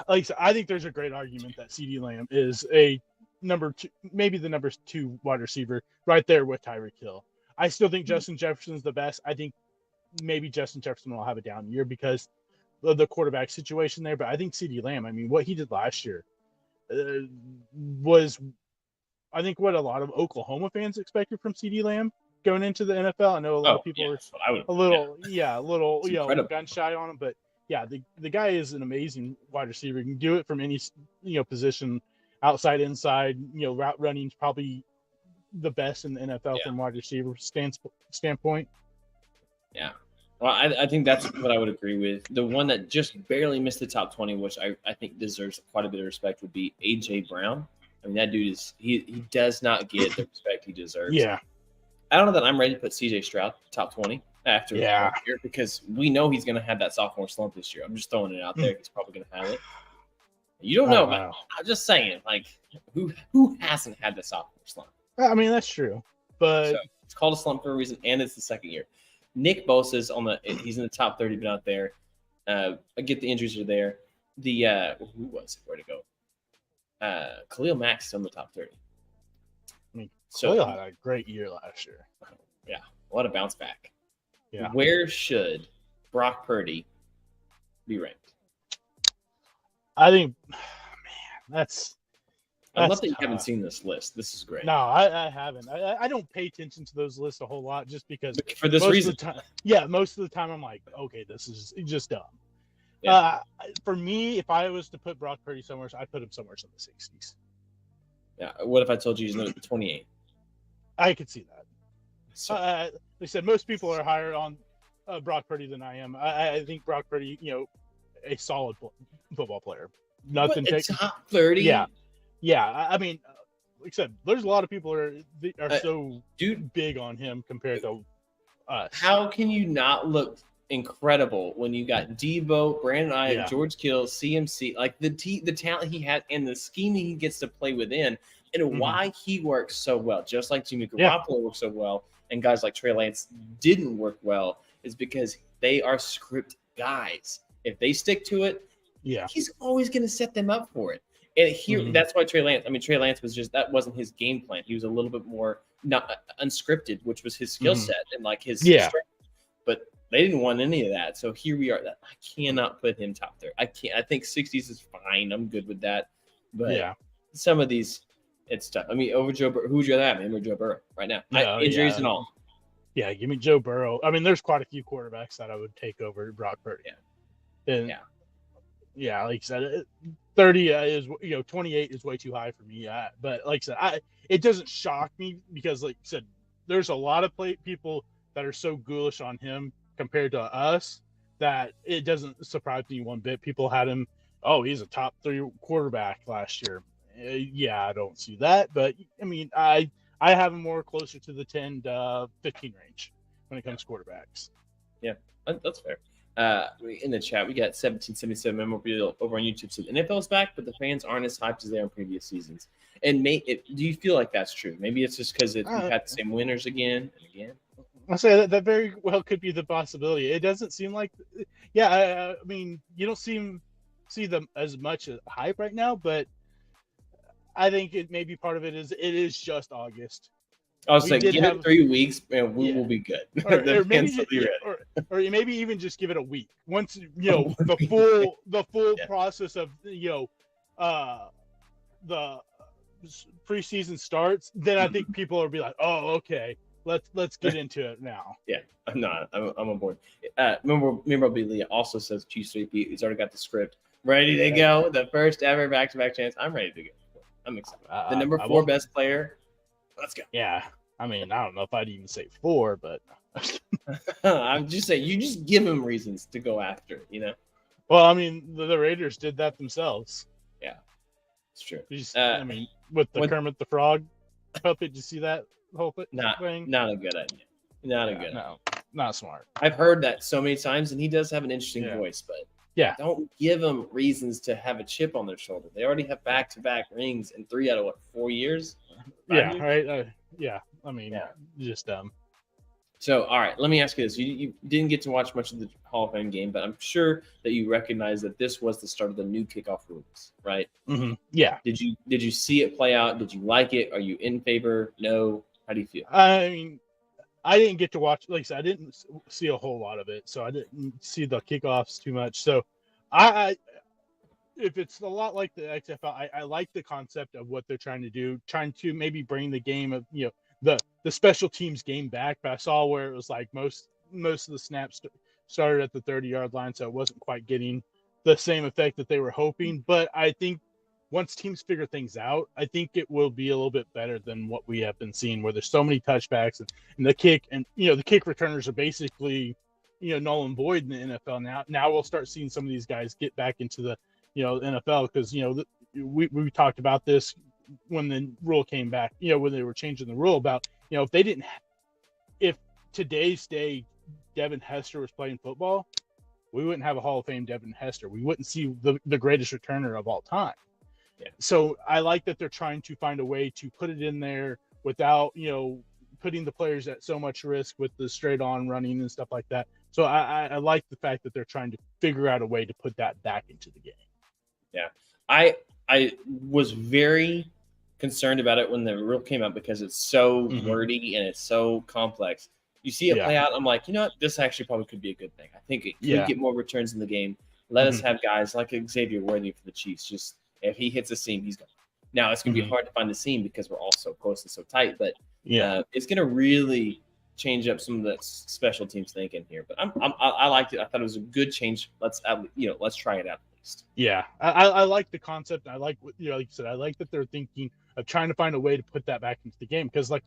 like I said, I think there's a great argument that CeeDee Lamb is a number 2, maybe the number 2 wide receiver right there with Tyreek Hill. I still think Justin Jefferson's the best. I think maybe Justin Jefferson will have a down year because of the quarterback situation there. But I think CeeDee Lamb, I mean, what he did last year was, I think, what a lot of Oklahoma fans expected from CeeDee Lamb going into the NFL. I know a lot of people were a little gun shy on him, but yeah, the guy is an amazing wide receiver. He can do it from any position, outside, inside. Route running is probably the best in the NFL from wide receiver standpoint. Yeah. Well, I think that's what I would agree with. The one that just barely missed the top 20, which I think deserves quite a bit of respect, would be A.J. Brown. I mean, that dude he does not get the respect he deserves. Yeah. I don't know that I'm ready to put C.J. Stroud top 20 after Yeah. year because we know he's going to have that sophomore slump this year. I'm just throwing it out there. He's probably going to have it. You don't know, but I'm just saying, like, who hasn't had the sophomore slump? I mean, that's true, but it's called a slump for a reason, and it's the second year. Nick Bosa's he's in the top 30, but not there. I get the injuries are there. Who was it? Where'd it go? Khalil Mack's still in the top 30. I mean, Khalil had a great year last year. Yeah, what a bounce back. Yeah. Where should Brock Purdy be ranked? I think, man, I love that you haven't seen this list. This is great. No, I haven't. I don't pay attention to those lists a whole lot just because for this reason. Most of the time I'm like, okay, this is just dumb. Yeah. For me, if I was to put Brock Purdy somewhere, I'd put him somewhere in the 60s. Yeah. What if I told you he's number 28? I could see that. So, they said most people are higher on Brock Purdy than I am. I think Brock Purdy, a solid football player. Nothing top 30. Yeah. I mean, like I said, there's a lot of people are so big on him compared to us. How can you not look incredible when you got Debo, Brandon Ayuk, George Kittle, CMC, like the talent he has and the scheme he gets to play within, and why he works so well, just like Jimmy Garoppolo works so well, and guys like Trey Lance didn't work well, is because they are script guys. If they stick to it, he's always going to set them up for it. And that's why Trey Lance that wasn't his game plan. He was a little bit more not unscripted, which was his skill set and like his strength. But they didn't want any of that. So here we are. I cannot put him top 30. I can't. I think 60s is fine. I'm good with that. But some of these, it's tough. I mean, over Joe Burrow, who would you rather have him or Joe Burrow right now? Injuries and all. Yeah, give me Joe Burrow. I mean, there's quite a few quarterbacks that I would take over Brock Purdy. Yeah, like I said, 30 is 28 is way too high for me. But like I said, it doesn't shock me because, like I said, there's a lot of people that are so ghoulish on him compared to us that it doesn't surprise me one bit. People had him, he's a top 3 quarterback last year. I don't see that, but I mean, I have him more closer to the 10 to 15 range when it comes to quarterbacks. Yeah, that's fair. In the chat, we got 1777 memorabilia over on YouTube. So the NFL's back, but the fans aren't as hyped as they are in previous seasons. And do you feel like that's true? Maybe it's just because we've had the same winners again and again. I'll say that very well could be the possibility. It doesn't seem like, I mean, you don't see them as much hype right now, but I think it maybe part of it is just August. I was saying, give it 3 weeks and we will be good. Or maybe even just give it a week. Once the full process of the preseason starts, then I think people will be like, oh, okay, let's get into it now. Yeah, I'm on board. Memorabilia also says Chiefs 3P. He's already got the script ready to go. The first ever back-to-back chance. I'm ready to go. I'm excited. The number 4 best player. Let's go. Yeah. I mean, I don't know if I'd even say 4, but I'm just saying, you just give them reasons to go after, Well, I mean, the Raiders did that themselves. Yeah, it's true. I mean, with the Kermit the Frog puppet, did you see that whole thing? Not a good idea. Not a good idea. No, not smart. I've heard that so many times, and he does have an interesting voice, but don't give them reasons to have a chip on their shoulder. They already have back-to-back rings in 3 out of 4 years? Right. I mean, just dumb. So, all right, let me ask you this. You didn't get to watch much of the Hall of Fame game, but I'm sure that you recognize that this was the start of the new kickoff rules, right? Mm-hmm. Yeah. Did you see it play out? Did you like it? Are you in favor? No? How do you feel? I mean, I didn't get to watch, like I said, I didn't see a whole lot of it, so I didn't see the kickoffs too much. So, if it's a lot like the XFL, I like the concept of what they're trying to do, trying to maybe bring the game of, the special teams game back. But I saw where it was like most of the snaps started at the 30-yard line, so it wasn't quite getting the same effect that they were hoping. But I think once teams figure things out, I think it will be a little bit better than what we have been seeing, where there's so many touchbacks and the kick, and the kick returners are basically null and void in the NFL. Now we'll start seeing some of these guys get back into the NFL, because we talked about this when the rule came back, when they were changing the rule about if today's day Devin Hester was playing football, we wouldn't have a Hall of Fame Devin Hester. We wouldn't see the greatest returner of all time. Yeah. So I like that they're trying to find a way to put it in there without, putting the players at so much risk with the straight on running and stuff like that. So I like the fact that they're trying to figure out a way to put that back into the game. Yeah. I was very concerned about it when the rule came out, because it's so wordy and it's so complex. You see it play out, I'm like, this actually probably could be a good thing. I think it could get more returns in the game. Let us have guys like Xavier Worthy for the Chiefs. Just if he hits a seam, he's gone. Now it's going to be hard to find the seam because we're all so close and so tight, but it's going to really change up some of the special teams thinking here. But I liked it. I thought it was a good change. Let's try it out at least. Yeah, I like the concept. I like what like you said. I like that they're thinking of trying to find a way to put that back into the game, because for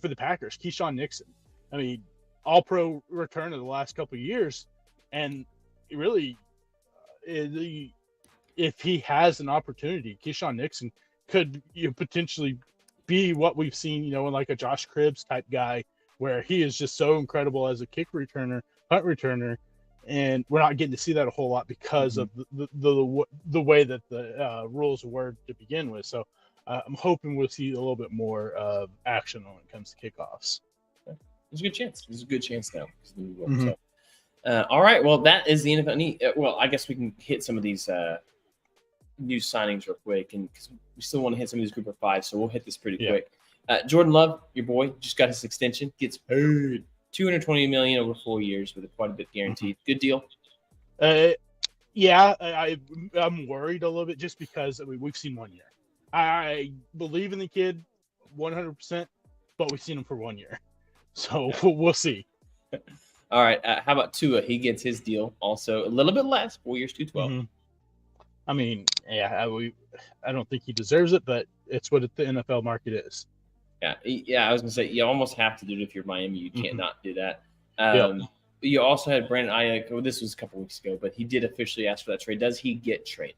the Packers, Keyshawn Nixon, I mean, all-pro return of the last couple of years, and really, if he has an opportunity, Keyshawn Nixon could potentially be what we've seen, in like a Josh Cribbs type guy, where he is just so incredible as a kick returner, punt returner, and we're not getting to see that a whole lot because of the way that the rules were to begin with. So I'm hoping we'll see a little bit more of action when it comes to kickoffs. There's a good chance. There's a good chance now. So, all right. Well, that is the NFL. Well, I guess we can hit some of these new signings real quick, and because we still want to hit some of these group of five, so we'll hit this pretty quick. Jordan Love, your boy, just got his extension. Gets paid $220 million over 4 years with quite a bit guaranteed. Good deal. I'm worried a little bit just because we've seen 1 year. I believe in the kid 100%, but we've seen him for 1 year. So we'll see. All right. How about Tua? He gets his deal also a little bit less, 4 years, $212. I mean, I don't think he deserves it, but it's what the NFL market is. Yeah. I was gonna say you almost have to do it if you're Miami. You can't not do that. You also had Brandon Ayuk. Well, this was a couple weeks ago, but he did officially ask for that trade. Does he get traded?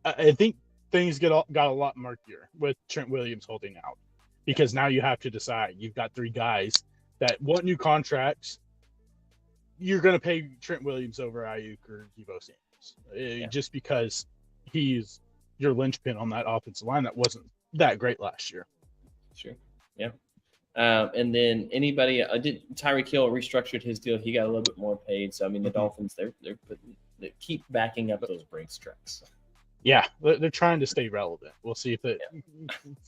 I think things got a lot murkier with Trent Williams holding out, because now you have to decide. You've got 3 guys that want new contracts. You're going to pay Trent Williams over Ayuk or Deebo Samuel, just because he's your linchpin on that offensive line that wasn't that great last year. Sure. Yeah. And then anybody did Tyreek Hill restructured his deal. He got a little bit more paid. So I mean, the Dolphins they keep backing up those Brinks trucks. Yeah, they're trying to stay relevant. We'll see if it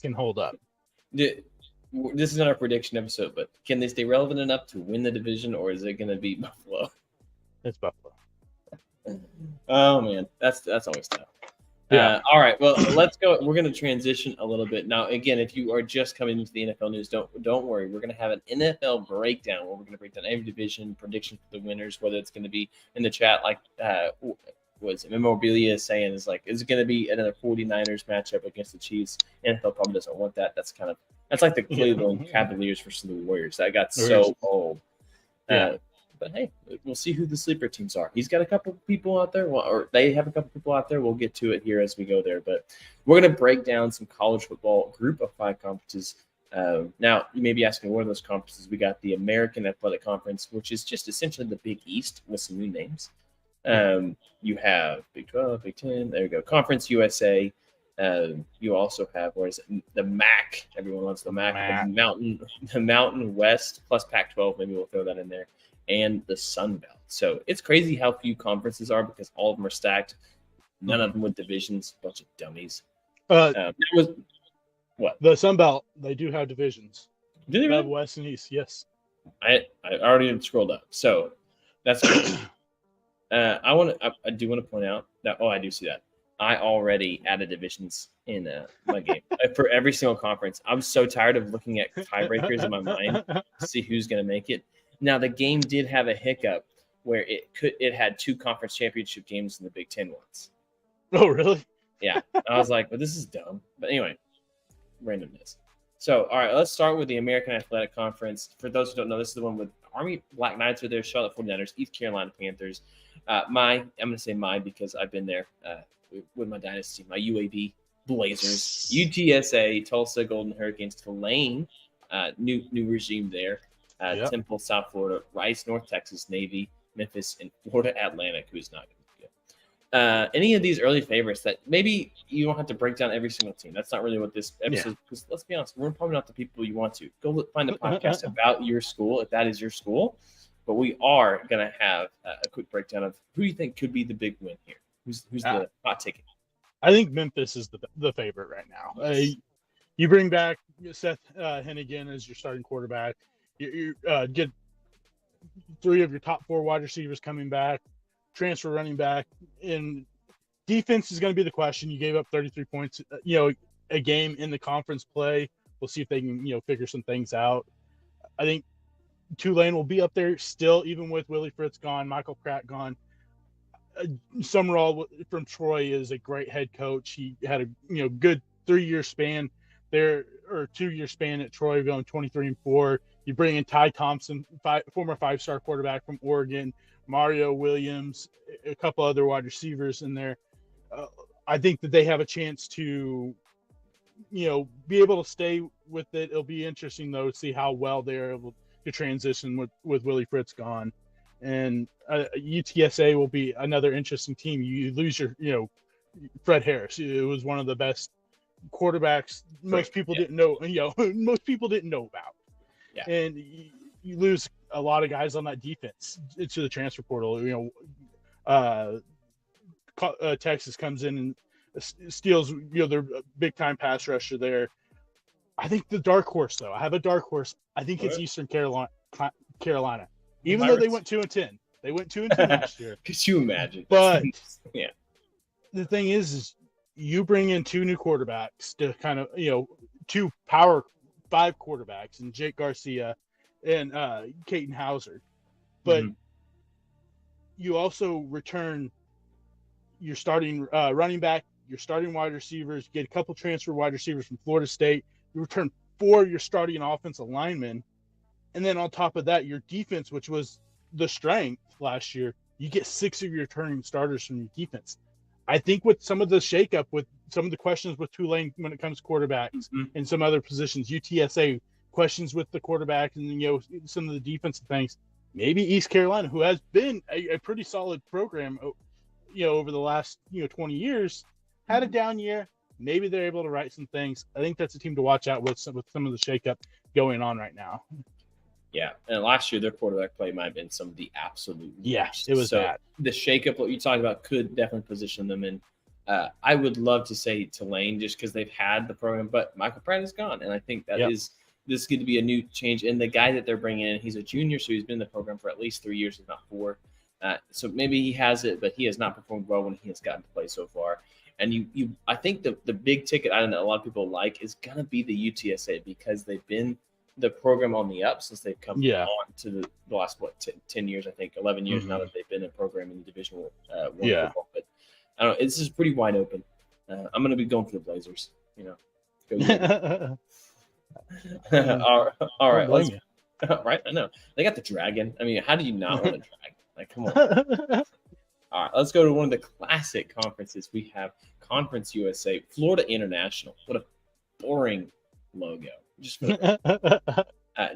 can hold up. This is not a prediction episode, but can they stay relevant enough to win the division, or is it going to be Buffalo? It's Buffalo. Oh man, that's always tough. Yeah. All right. Well, let's go. We're going to transition a little bit now. Again, if you are just coming into the NFL news, don't worry. We're going to have an NFL breakdown where we're going to break down every division, prediction for the winners, whether it's going to be in the chat like was Memorabilia is saying is it going to be another 49ers matchup against the Chiefs? NFL probably doesn't want that. That's like the Cleveland Cavaliers versus the Warriors. That got so old. But hey, we'll see who the sleeper teams are. He's got a couple people out there, or they have a couple people out there. We'll get to it here as we go there. But we're going to break down some college football group of 5 conferences. Now, you may be asking, what are those conferences? We got the American Athletic Conference, which is just essentially the Big East with some new names. You have Big 12, Big 10. There you go. Conference USA. You also have, the MAC. Everyone wants the MAC. The Mountain West plus Pac-12. Maybe we'll throw that in there. And the Sun Belt. So it's crazy how few conferences are because all of them are stacked. None of them with divisions. Bunch of dummies. What? The Sun Belt, they do have divisions. Do they really? West and East, yes. I already scrolled up. So that's good. I do want to point out that, I do see that. I already added divisions in my game for every single conference. I'm so tired of looking at tiebreakers in my mind to see who's going to make it. Now, the game did have a hiccup where it had 2 conference championship games in the Big Ten once. Oh, really? Yeah. I was like, well, this is dumb. But anyway, randomness. So, all right, let's start with the American Athletic Conference. For those who don't know, this is the one with Army Black Knights are there, Charlotte 49ers, East Carolina Panthers. I'm going to say mine because I've been there with my dynasty, my UAB Blazers, UTSA, Tulsa Golden Hurricanes, Tulane, new regime there, Temple, South Florida, Rice, North Texas, Navy, Memphis, and Florida Atlantic, who's not going to be good. Any of these early favorites that maybe you don't have to break down every single team. That's not really what this episode is. Because let's be honest, we're probably not the people you want to. Go find a podcast about your school if that is your school. But we are going to have a quick breakdown of who you think could be the big win here. Who's the hot ticket? I think Memphis is the favorite right now. You bring back Seth Hennigan as your starting quarterback. You get 3 of your top 4 wide receivers coming back, transfer running back, and defense is going to be the question. You gave up 33 points, a game in the conference play. We'll see if they can, figure some things out. I think Tulane will be up there still, even with Willie Fritz gone, Michael Pratt gone. Summerall from Troy is a great head coach. He had a good 3-year span there, or 2-year span at Troy, going 23-4. You bring in Ty Thompson, former 5-star quarterback from Oregon, Mario Williams, a couple other wide receivers in there. I think that they have a chance to, be able to stay with it. It'll be interesting though to see how well they're able to transition with Willie Fritz gone. And UTSA will be another interesting team. You lose your, Fred Harris. It was one of the best quarterbacks most people didn't know. Most people didn't know about. Yeah. And you lose a lot of guys on that defense to the transfer portal. Texas comes in and steals, their big time pass rusher there. I think the dark horse, though. I have a dark horse. I think it's Eastern Carolina. Even though they went 2-10, they went 2-10 last year. Could you imagine? But yeah, the thing is you bring in 2 new quarterbacks to kind of 2 Power 5 quarterbacks, and Jake Garcia and Caden Hauser, but you also return your starting running back, your starting wide receivers, get a couple transfer wide receivers from Florida State. You return 4 of your starting offensive linemen. And then on top of that, your defense, which was the strength last year, you get 6 of your returning starters from your defense. I think with some of the shakeup, with some of the questions with Tulane when it comes to quarterbacks and some other positions, UTSA questions with the quarterback and, some of the defensive things, maybe East Carolina, who has been a pretty solid program, over the last, 20 years, had a down year. Maybe they're able to right some things. I think that's a team to watch out with some of the shakeup going on right now. Yeah, and last year their quarterback play might have been some of the absolute worst. It was bad. The shakeup, what you talked about, could definitely position them in. I would love to say Tulane just because they've had the program, but Michael Pratt is gone, and I think that this is going to be a new change. And the guy that they're bringing in, he's a junior, so he's been in the program for at least 3 years, if not 4. So maybe he has it, but he has not performed well when he has gotten to play so far. And I think the big ticket item that a lot of people like is going to be the UTSA because they've been the program on the up since they've come on to the last 10 years, I think 11 years now that they've been a program in the Division One football. But I don't know, this is pretty wide open. I'm going to be going for the Blazers. Go all right, right. I know they got the Dragon. I mean, how do you not want a Dragon? Like, come on. All right, let's go to one of the classic conferences. We have Conference USA, Florida International. What a boring logo. Just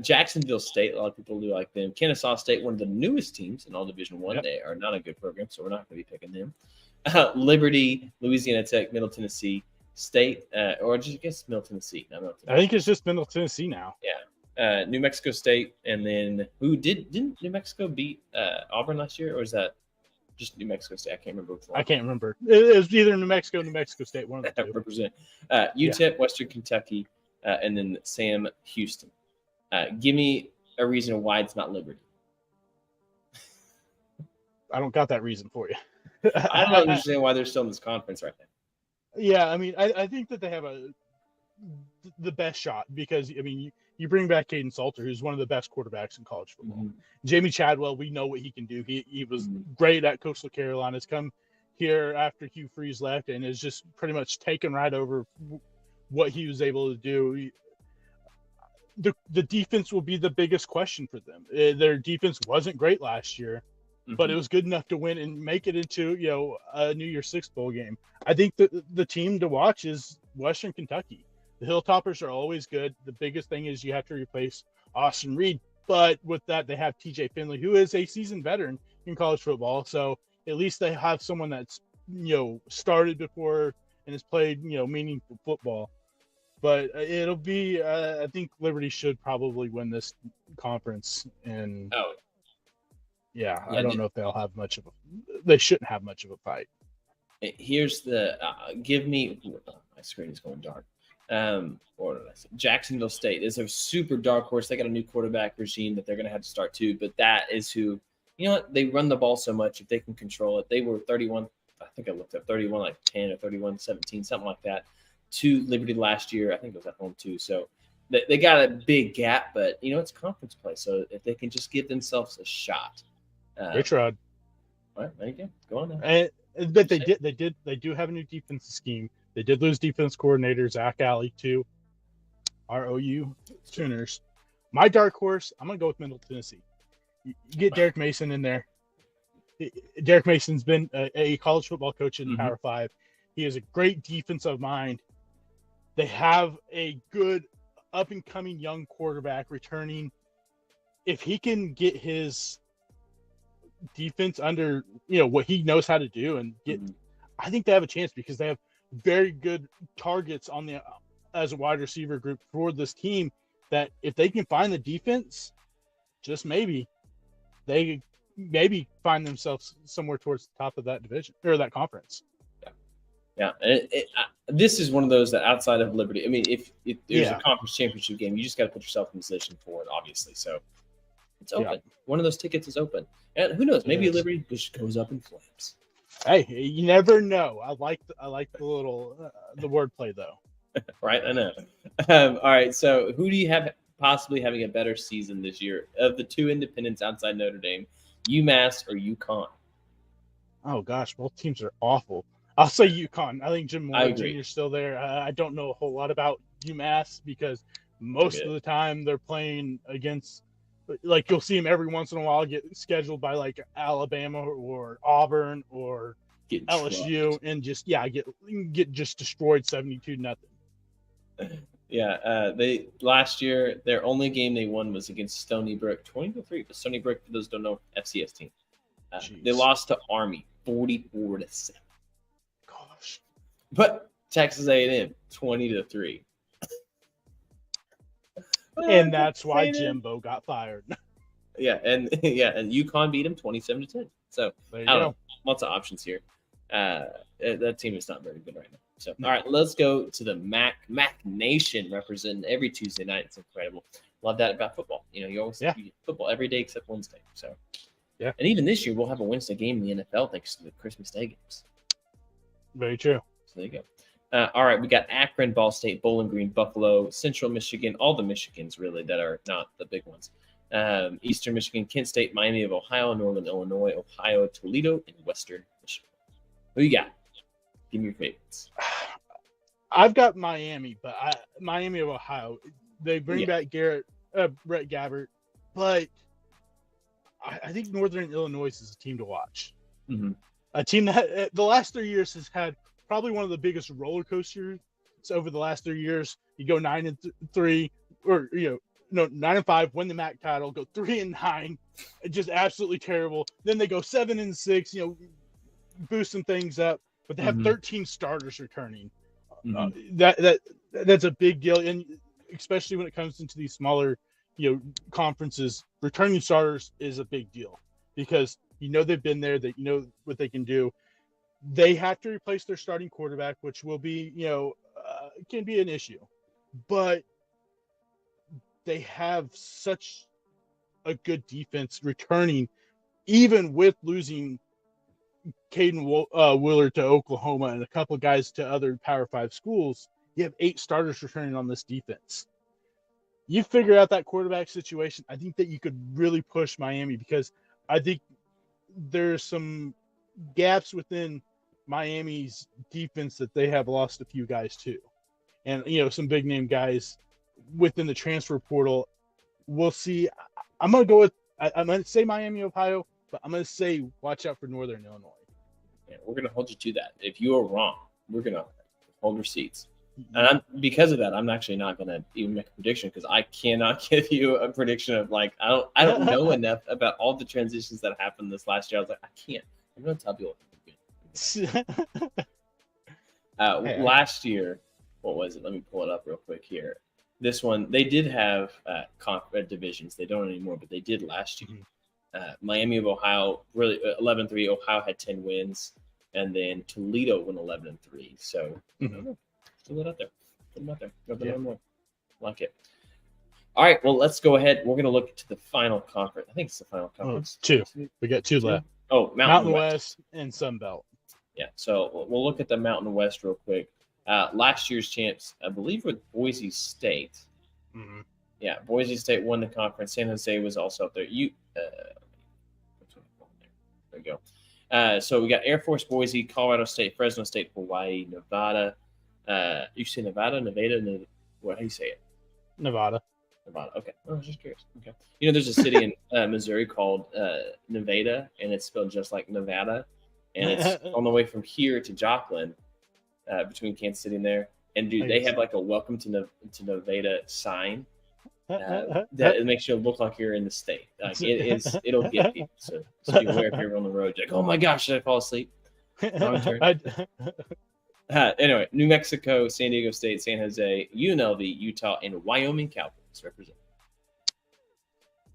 Jacksonville State, a lot of people do like them. Kennesaw State, one of the newest teams in all Division One. They are not a good program, so we're not going to be picking them. Liberty, Louisiana Tech, Middle Tennessee State, or just I guess Middle Tennessee. Not Middle Tennessee. I think it's just Middle Tennessee now. Yeah. New Mexico State, and then didn't New Mexico beat Auburn last year, or is that just New Mexico State? I can't remember which one. I can't remember. It was either New Mexico State, one of the two. Represent UTEP, Western Kentucky. And then Sam Houston. Give me a reason why it's not Liberty. I don't got that reason for you. I don't understand why they're still in this conference right now. Yeah, I mean, I think that they have the best shot because, I mean, you bring back Caden Salter, who's one of the best quarterbacks in college football. Jamie Chadwell, we know what he can do. He was great at Coastal Carolina. Has come here after Hugh Freeze left and is just pretty much taken right over what he was able to do. the defense will be the biggest question for them. Their defense wasn't great last year, but it was good enough to win and make it into a New Year's Six bowl game. I think the team to watch is Western Kentucky. The Hilltoppers are always good. The biggest thing is you have to replace Austin Reed, but with that they have TJ Finley, who is a seasoned veteran in college football. So at least they have someone that's started before and has played meaningful football. But it'll be I think Liberty should probably win this conference. And yeah, I don't know if they'll have much of they shouldn't have much of a fight. Here's the give me my screen is going dark. Or did I say? Jacksonville State is a super dark horse. They got a new quarterback regime that they're going to have to start too. But that is who, they run the ball so much. If they can control it, they were 31. I think I looked up 31 like 10 or 31-17, something like that, to Liberty last year. I think it was at home too. So they got a big gap, but it's conference play. So if they can just give themselves a shot, they tried. All right, there you go. Go on now. But they do have a new defensive scheme. They did lose defense coordinator Zach Alley to ROU Sooners. My dark horse, I'm going to go with Middle Tennessee. You get Derek Mason in there. Derek Mason's been a college football coach in Power 5. He has a great defensive mind. They have a good up-and-coming young quarterback returning. If he can get his defense under, what he knows how to do and get, I think they have a chance because they have very good targets as a wide receiver group for this team that if they can find the defense, just maybe they find themselves somewhere towards the top of that division or that conference. Yeah. This is one of those that outside of Liberty, I mean, if there's a conference championship game, you just got to put yourself in position for it, obviously. So it's open. Yeah. One of those tickets is open. And who knows? Maybe Liberty just goes up in flames. Hey, you never know. I like the little the wordplay though. Right, I know. All right, so who do you have possibly having a better season this year of the two independents outside Notre Dame, UMass or UConn? Oh gosh, both teams are awful. I'll say UConn. I think Jim Moore Jr. is still there. I don't know a whole lot about UMass because most of the time they're playing against. Like you'll see them every once in a while get scheduled by like Alabama or Auburn or LSU and just get just destroyed 72-0. Yeah, they last year their only game they won was against Stony Brook 20-3. But Stony Brook, for those who don't know, FCS team. They lost to Army 44-7. Gosh, but Texas A&M 20-3. And that's why Jimbo got fired. And UConn beat him 27-10. So I don't know. Lots of options here. That team is not very good right now. So all right, let's go to the Mac Nation representing every Tuesday night. It's incredible. Love that about football. You always see football every day except Wednesday. So and even this year we'll have a Wednesday game in the NFL thanks to the Christmas Day games. Very true. So there you go. All right, we got Akron, Ball State, Bowling Green, Buffalo, Central Michigan, all the Michigans really that are not the big ones. Eastern Michigan, Kent State, Miami of Ohio, Northern Illinois, Ohio, Toledo, and Western Michigan. Who you got? Give me your favorites. I've got Miami, but Miami of Ohio. They bring back Brett Gabbert, but I think Northern Illinois is a team to watch. Mm-hmm. A team that the last 3 years has had probably one of the biggest roller coasters over the last 3 years. You go 9-3, or 9-5, win the MAC title, go 3-9, just absolutely terrible. Then they go 7-6, boost some things up, but they have 13 starters returning. That's a big deal, and especially when it comes into these smaller, conferences, returning starters is a big deal because they've been there, that what they can do. They have to replace their starting quarterback, which will be, can be an issue, but they have such a good defense returning, even with losing Caden Willard to Oklahoma and a couple of guys to other Power 5 schools. You have 8 starters returning on this defense. You figure out that quarterback situation, I think that you could really push Miami because I think there's some gaps within Miami's defense that they have lost a few guys to. And, some big name guys within the transfer portal. We'll see. I'm going to go with, I'm going to say Miami, Ohio, but I'm going to say watch out for Northern Illinois. Yeah, we're going to hold you to that. If you are wrong, we're going to hold receipts. And because of that, I'm actually not going to even make a prediction because I cannot give you a prediction of like I don't know enough about all the transitions that happened this last year. I was like, I can't. I'm going to tell people. Last year, what was it? Let me pull it up real quick here. This one, they did have divisions. They don't anymore, but they did last year. Miami of Ohio, really 11-3. Ohio had 10 wins, and then Toledo went 11-3. So. Still out there. Put them out there. Go more. Like it. All right. Well, let's go ahead. We're going to look to the final conference. I think it's the final conference. Two. We got two left. Oh, Mountain West and Sun Belt. Yeah. So we'll look at the Mountain West real quick. Last year's champs, I believe, were Boise State. Mm-hmm. Yeah. Boise State won the conference. San Jose was also up there. There we go. So we got Air Force, Boise, Colorado State, Fresno State, Hawaii, Nevada. You say Nevada? How do you say it? Nevada. Okay. I was just curious. Okay. There's a city in Missouri called Nevada, and it's spelled just like Nevada, and it's on the way from here to Joplin, between Kansas City and there. And dude, they have like a "Welcome to Nevada" sign that makes you look like you're in the state. Like it'll get people. So be aware if you're on the road. You're like, oh my gosh, did I fall asleep? Anyway, New Mexico, San Diego State, San Jose, UNLV, Utah, and Wyoming Cowboys represent.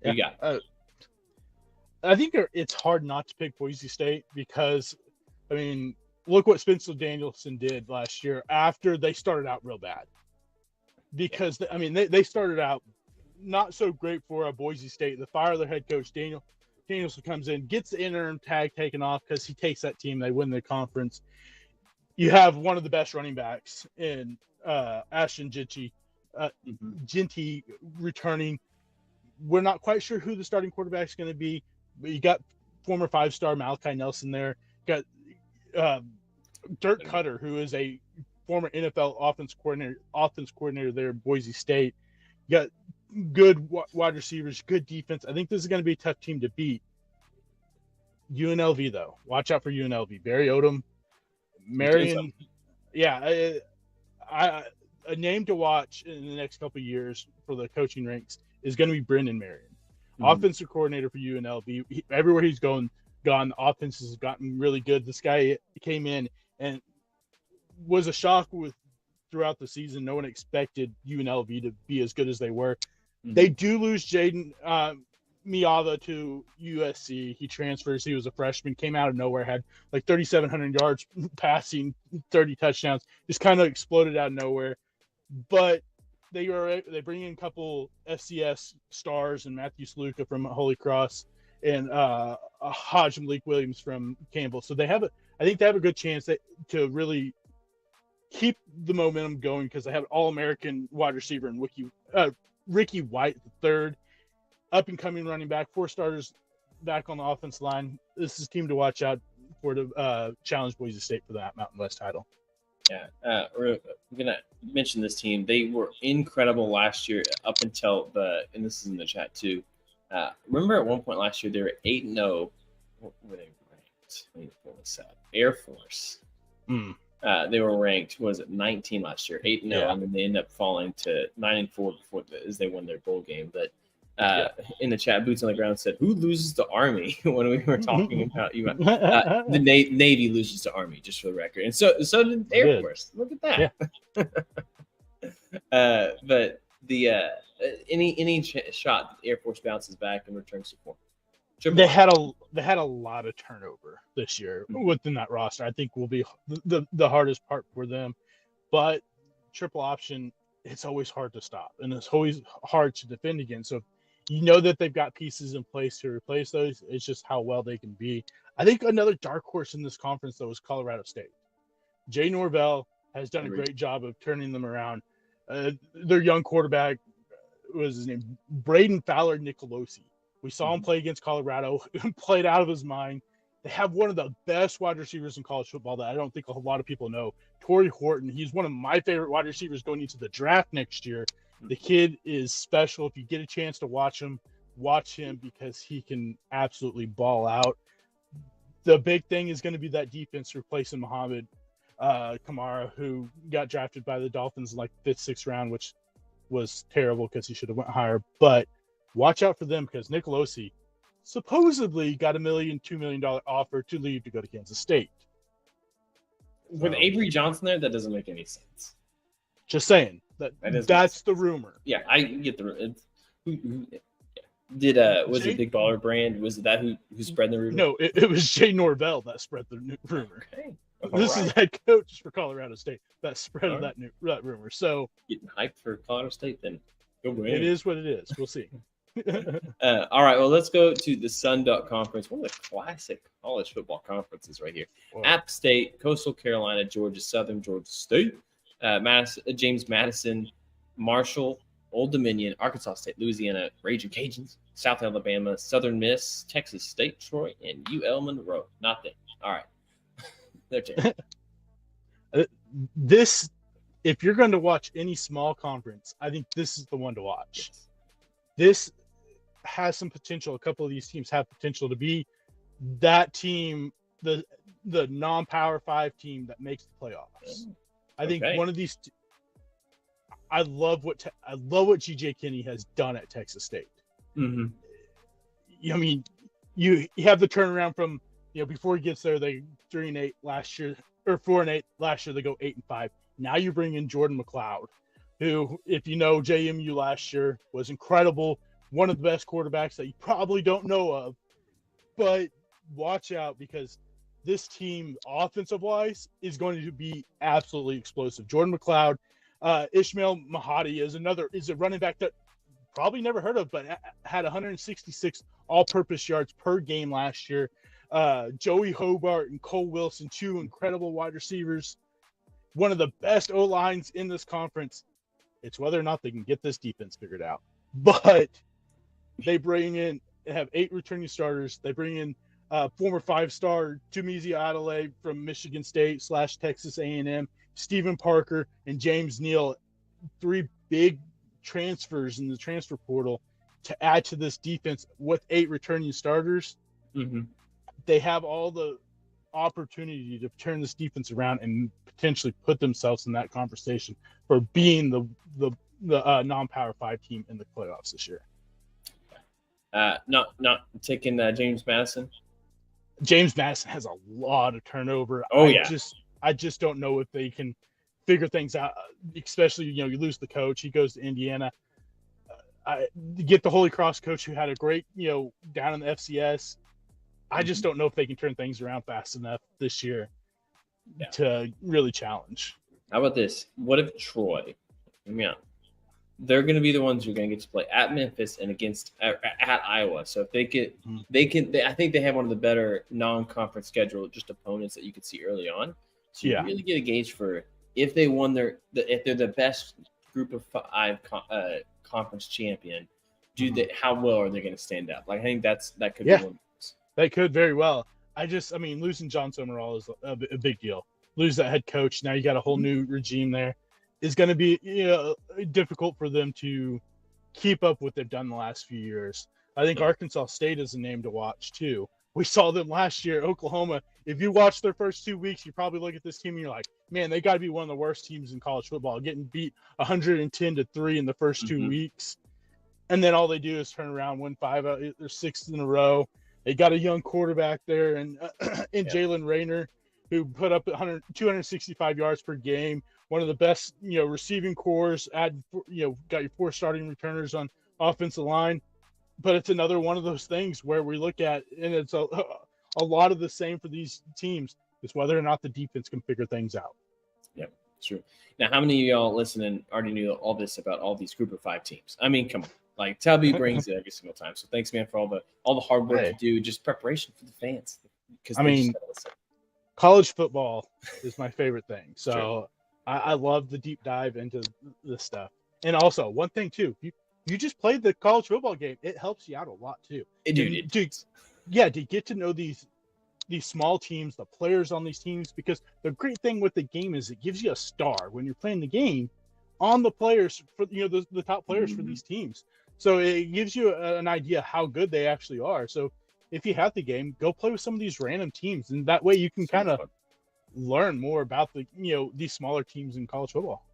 Who you got? I think it's hard not to pick Boise State because, I mean, look what Spencer Danielson did last year after they started out real bad. Because, they started out not so great for Boise State. They fire their head coach, Danielson comes in, gets the interim tag taken off because he takes that team. They win the conference. You have one of the best running backs in Ashton Ginty returning. We're not quite sure who the starting quarterback is going to be, but you got former 5-star Malachi Nelson there. You got Dirk Cutter, who is a former NFL offense coordinator there at Boise State. You got good wide receivers, good defense. I think this is going to be a tough team to beat. UNLV, though. Watch out for UNLV. Barry Odom. Marion, a name to watch in the next couple of years for the coaching ranks is going to be Brendan Marion, offensive coordinator for UNLV. Everywhere he's gone, the offense has gotten really good. This guy came in and was a shock throughout the season. No one expected UNLV to be as good as they were. Mm-hmm. They do lose Jaden Miava to USC. He transfers. He was a freshman, came out of nowhere, had like 3,700 yards passing, 30 touchdowns, just kind of exploded out of nowhere. But they bring in a couple FCS stars and Matthew Sluka from Holy Cross and Hodge Malik Williams from Campbell. So I think they have a good chance to really keep the momentum going because they have an All-American wide receiver in Ricky White III. Up-and-coming running back, 4 starters back on the offense line. This is a team to watch out for to challenge Boise State for that Mountain West title. Yeah, we're going to mention this team. They were incredible last year up until and this is in the chat too. Remember at one point last year, they were 8-0. What were they ranked? Let me pull this up. Air Force. They were ranked, 19 last year, 8-0, and then they ended up falling to 9-4 as they won their bowl game. But in the chat, Boots on the Ground said, "Who loses to Army?" when we were talking about you. The Navy loses to Army, just for the record, and so did Air Force. Look at that. Yeah. But any shot that the Air Force bounces back and returns to form. They had a lot of turnover this year within that roster. I think will be the hardest part for them, but triple option, it's always hard to stop, and it's always hard to defend against. So you know that they've got pieces in place to replace those. It's just how well they can be. I think another dark horse in this conference, though, is Colorado State. Jay Norvell has done a great job of turning them around. Their young quarterback, what was his name? Braden Fowler Nicolosi. We saw him play against Colorado, played out of his mind. They have one of the best wide receivers in college football that I don't think a lot of people know. Torrey Horton. He's one of my favorite wide receivers going into the draft next year. The kid is special. If you get a chance to watch him because he can absolutely ball out. The big thing is going to be that defense replacing Muhammad Kamara, who got drafted by the Dolphins in like 5th, 6th round, which was terrible because he should have went higher. But watch out for them because Nicolosi supposedly got $2 million offer to leave to go to Kansas State. With Avery Johnson there, that doesn't make any sense. Just saying. That's the rumor. Yeah, I get the was it Big Baller Brand? Was it that who spread the rumor? No, it was Jay Norvell that spread the rumor. Okay. This is head coach for Colorado State that spread that rumor. So getting hyped for Colorado State, then go Brand. It is what it is. We'll see. All right, well, let's go to the Sun Belt Conference, one of the classic college football conferences right here. Whoa. App State, Coastal Carolina, Georgia Southern, Georgia State, James Madison, Marshall, Old Dominion, Arkansas State, Louisiana, Raging Cajuns, South Alabama, Southern Miss, Texas State, Troy, and UL Monroe. Not them. All right. They're terrible. This, if you're going to watch any small conference, I think this is the one to watch. Yes. This has some potential. A couple of these teams have potential to be that team, the non-Power 5 team that makes the playoffs. I think one of these. I love what GJ Kinney has done at Texas State. Mm-hmm. I mean, you have the turnaround from before he gets there, they 3-8 last year or 4-8 last year. They go 8-5. Now you bring in Jordan McLeod, who, if you know JMU last year, was incredible. One of the best quarterbacks that you probably don't know of. But watch out because this team, offensive-wise, is going to be absolutely explosive. Jordan McLeod, Ishmael Mahadi is a running back that probably never heard of, but had 166 all-purpose yards per game last year. Joey Hobart and Cole Wilson, 2 incredible wide receivers. One of the best O-lines in this conference. It's whether or not they can get this defense figured out. But they have 8 returning starters. They bring in former 5-star Tumezi Adelaide from Michigan State / Texas A&M, Stephen Parker, and James Neal, 3 big transfers in the transfer portal to add to this defense with 8 returning starters. Mm-hmm. They have all the opportunity to turn this defense around and potentially put themselves in that conversation for being the non-Power 5 team in the playoffs this year. Not taking James Madison. James Madison has a lot of turnover. I just don't know if they can figure things out. Especially you lose the coach. He goes to Indiana. Get the Holy Cross coach who had a great down in the FCS. I just don't know if they can turn things around fast enough this year to really challenge. How about this? What if Troy? They're going to be the ones who are going to get to play at Memphis and at Iowa. So if they I think they have one of the better non-conference schedule, just opponents that you could see early on. So you really get a gauge for if they won if they're the best group of 5 conference champion. How well are they going to stand up? Like I think that could be one. They could very well. Losing John Summerall is a big deal. Lose that head coach. Now you got a whole new regime there. Is going to be difficult for them to keep up what they've done the last few years. I think Arkansas State is a name to watch too. We saw them last year. Oklahoma. If you watch their first 2 weeks, you probably look at this team and you're like, man, they got to be one of the worst teams in college football, getting beat 110-3 in the first 2 weeks. And then all they do is turn around, win 5 out. They're 6th in a row. They got a young quarterback there and Jalen Rayner, who put up 265 yards per game. One of the best, receiving cores. Got your 4 starting returners on offensive line. But it's another one of those things where we look at, and it's a lot of the same for these teams, is whether or not the defense can figure things out. Yeah, true. Now, how many of y'all listening already knew all this about all these group of 5 teams? I mean, come on. Like Tubby brings it every single time. So thanks, man, for all the hard work you do, just preparation for the fans. Because college football is my favorite thing. So I love the deep dive into this stuff. And also, one thing too, you just played the college football game. It helps you out a lot too. To get to know these small teams, the players on these teams, because the great thing with the game is it gives you a star when you're playing the game on the players for the top players for these teams. So it gives you an idea how good they actually are. So if you have the game, go play with some of these random teams, and that way you can kind of learn more about these smaller teams in college football.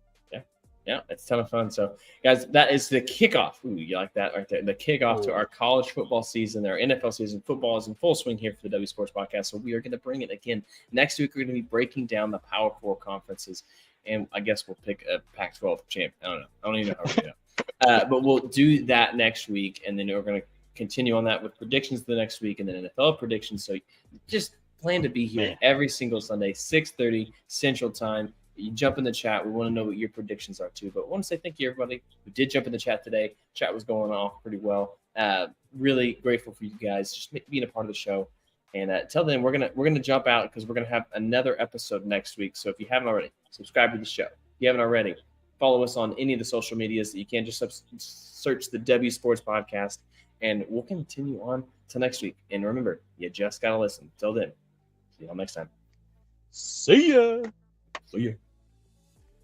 Yeah, it's a ton of fun. So, guys, that is the kickoff. Ooh, you like that right there? The kickoff to our college football season, our NFL season. Football is in full swing here for the W Sports Podcast. So we are going to bring it again. Next week, we're going to be breaking down the Power 4 conferences. And I guess we'll pick a Pac-12 champ. I don't know. I don't even know how we're going to but we'll do that next week. And then we're going to continue on that with predictions the next week and then NFL predictions. So just plan to be here every single Sunday, 6:30 Central Time. You jump in the chat. We want to know what your predictions are too. But I want to say thank you, everybody who did jump in the chat today. Chat was going off pretty well. Really grateful for you guys just being a part of the show. And until then, we're gonna jump out because we're gonna have another episode next week. So if you haven't already, subscribe to the show. If you haven't already, follow us on any of the social medias. You can just search the W Sports Podcast, and we'll continue on till next week. And remember, you just gotta listen. Till then, see y'all next time. See ya. See ya.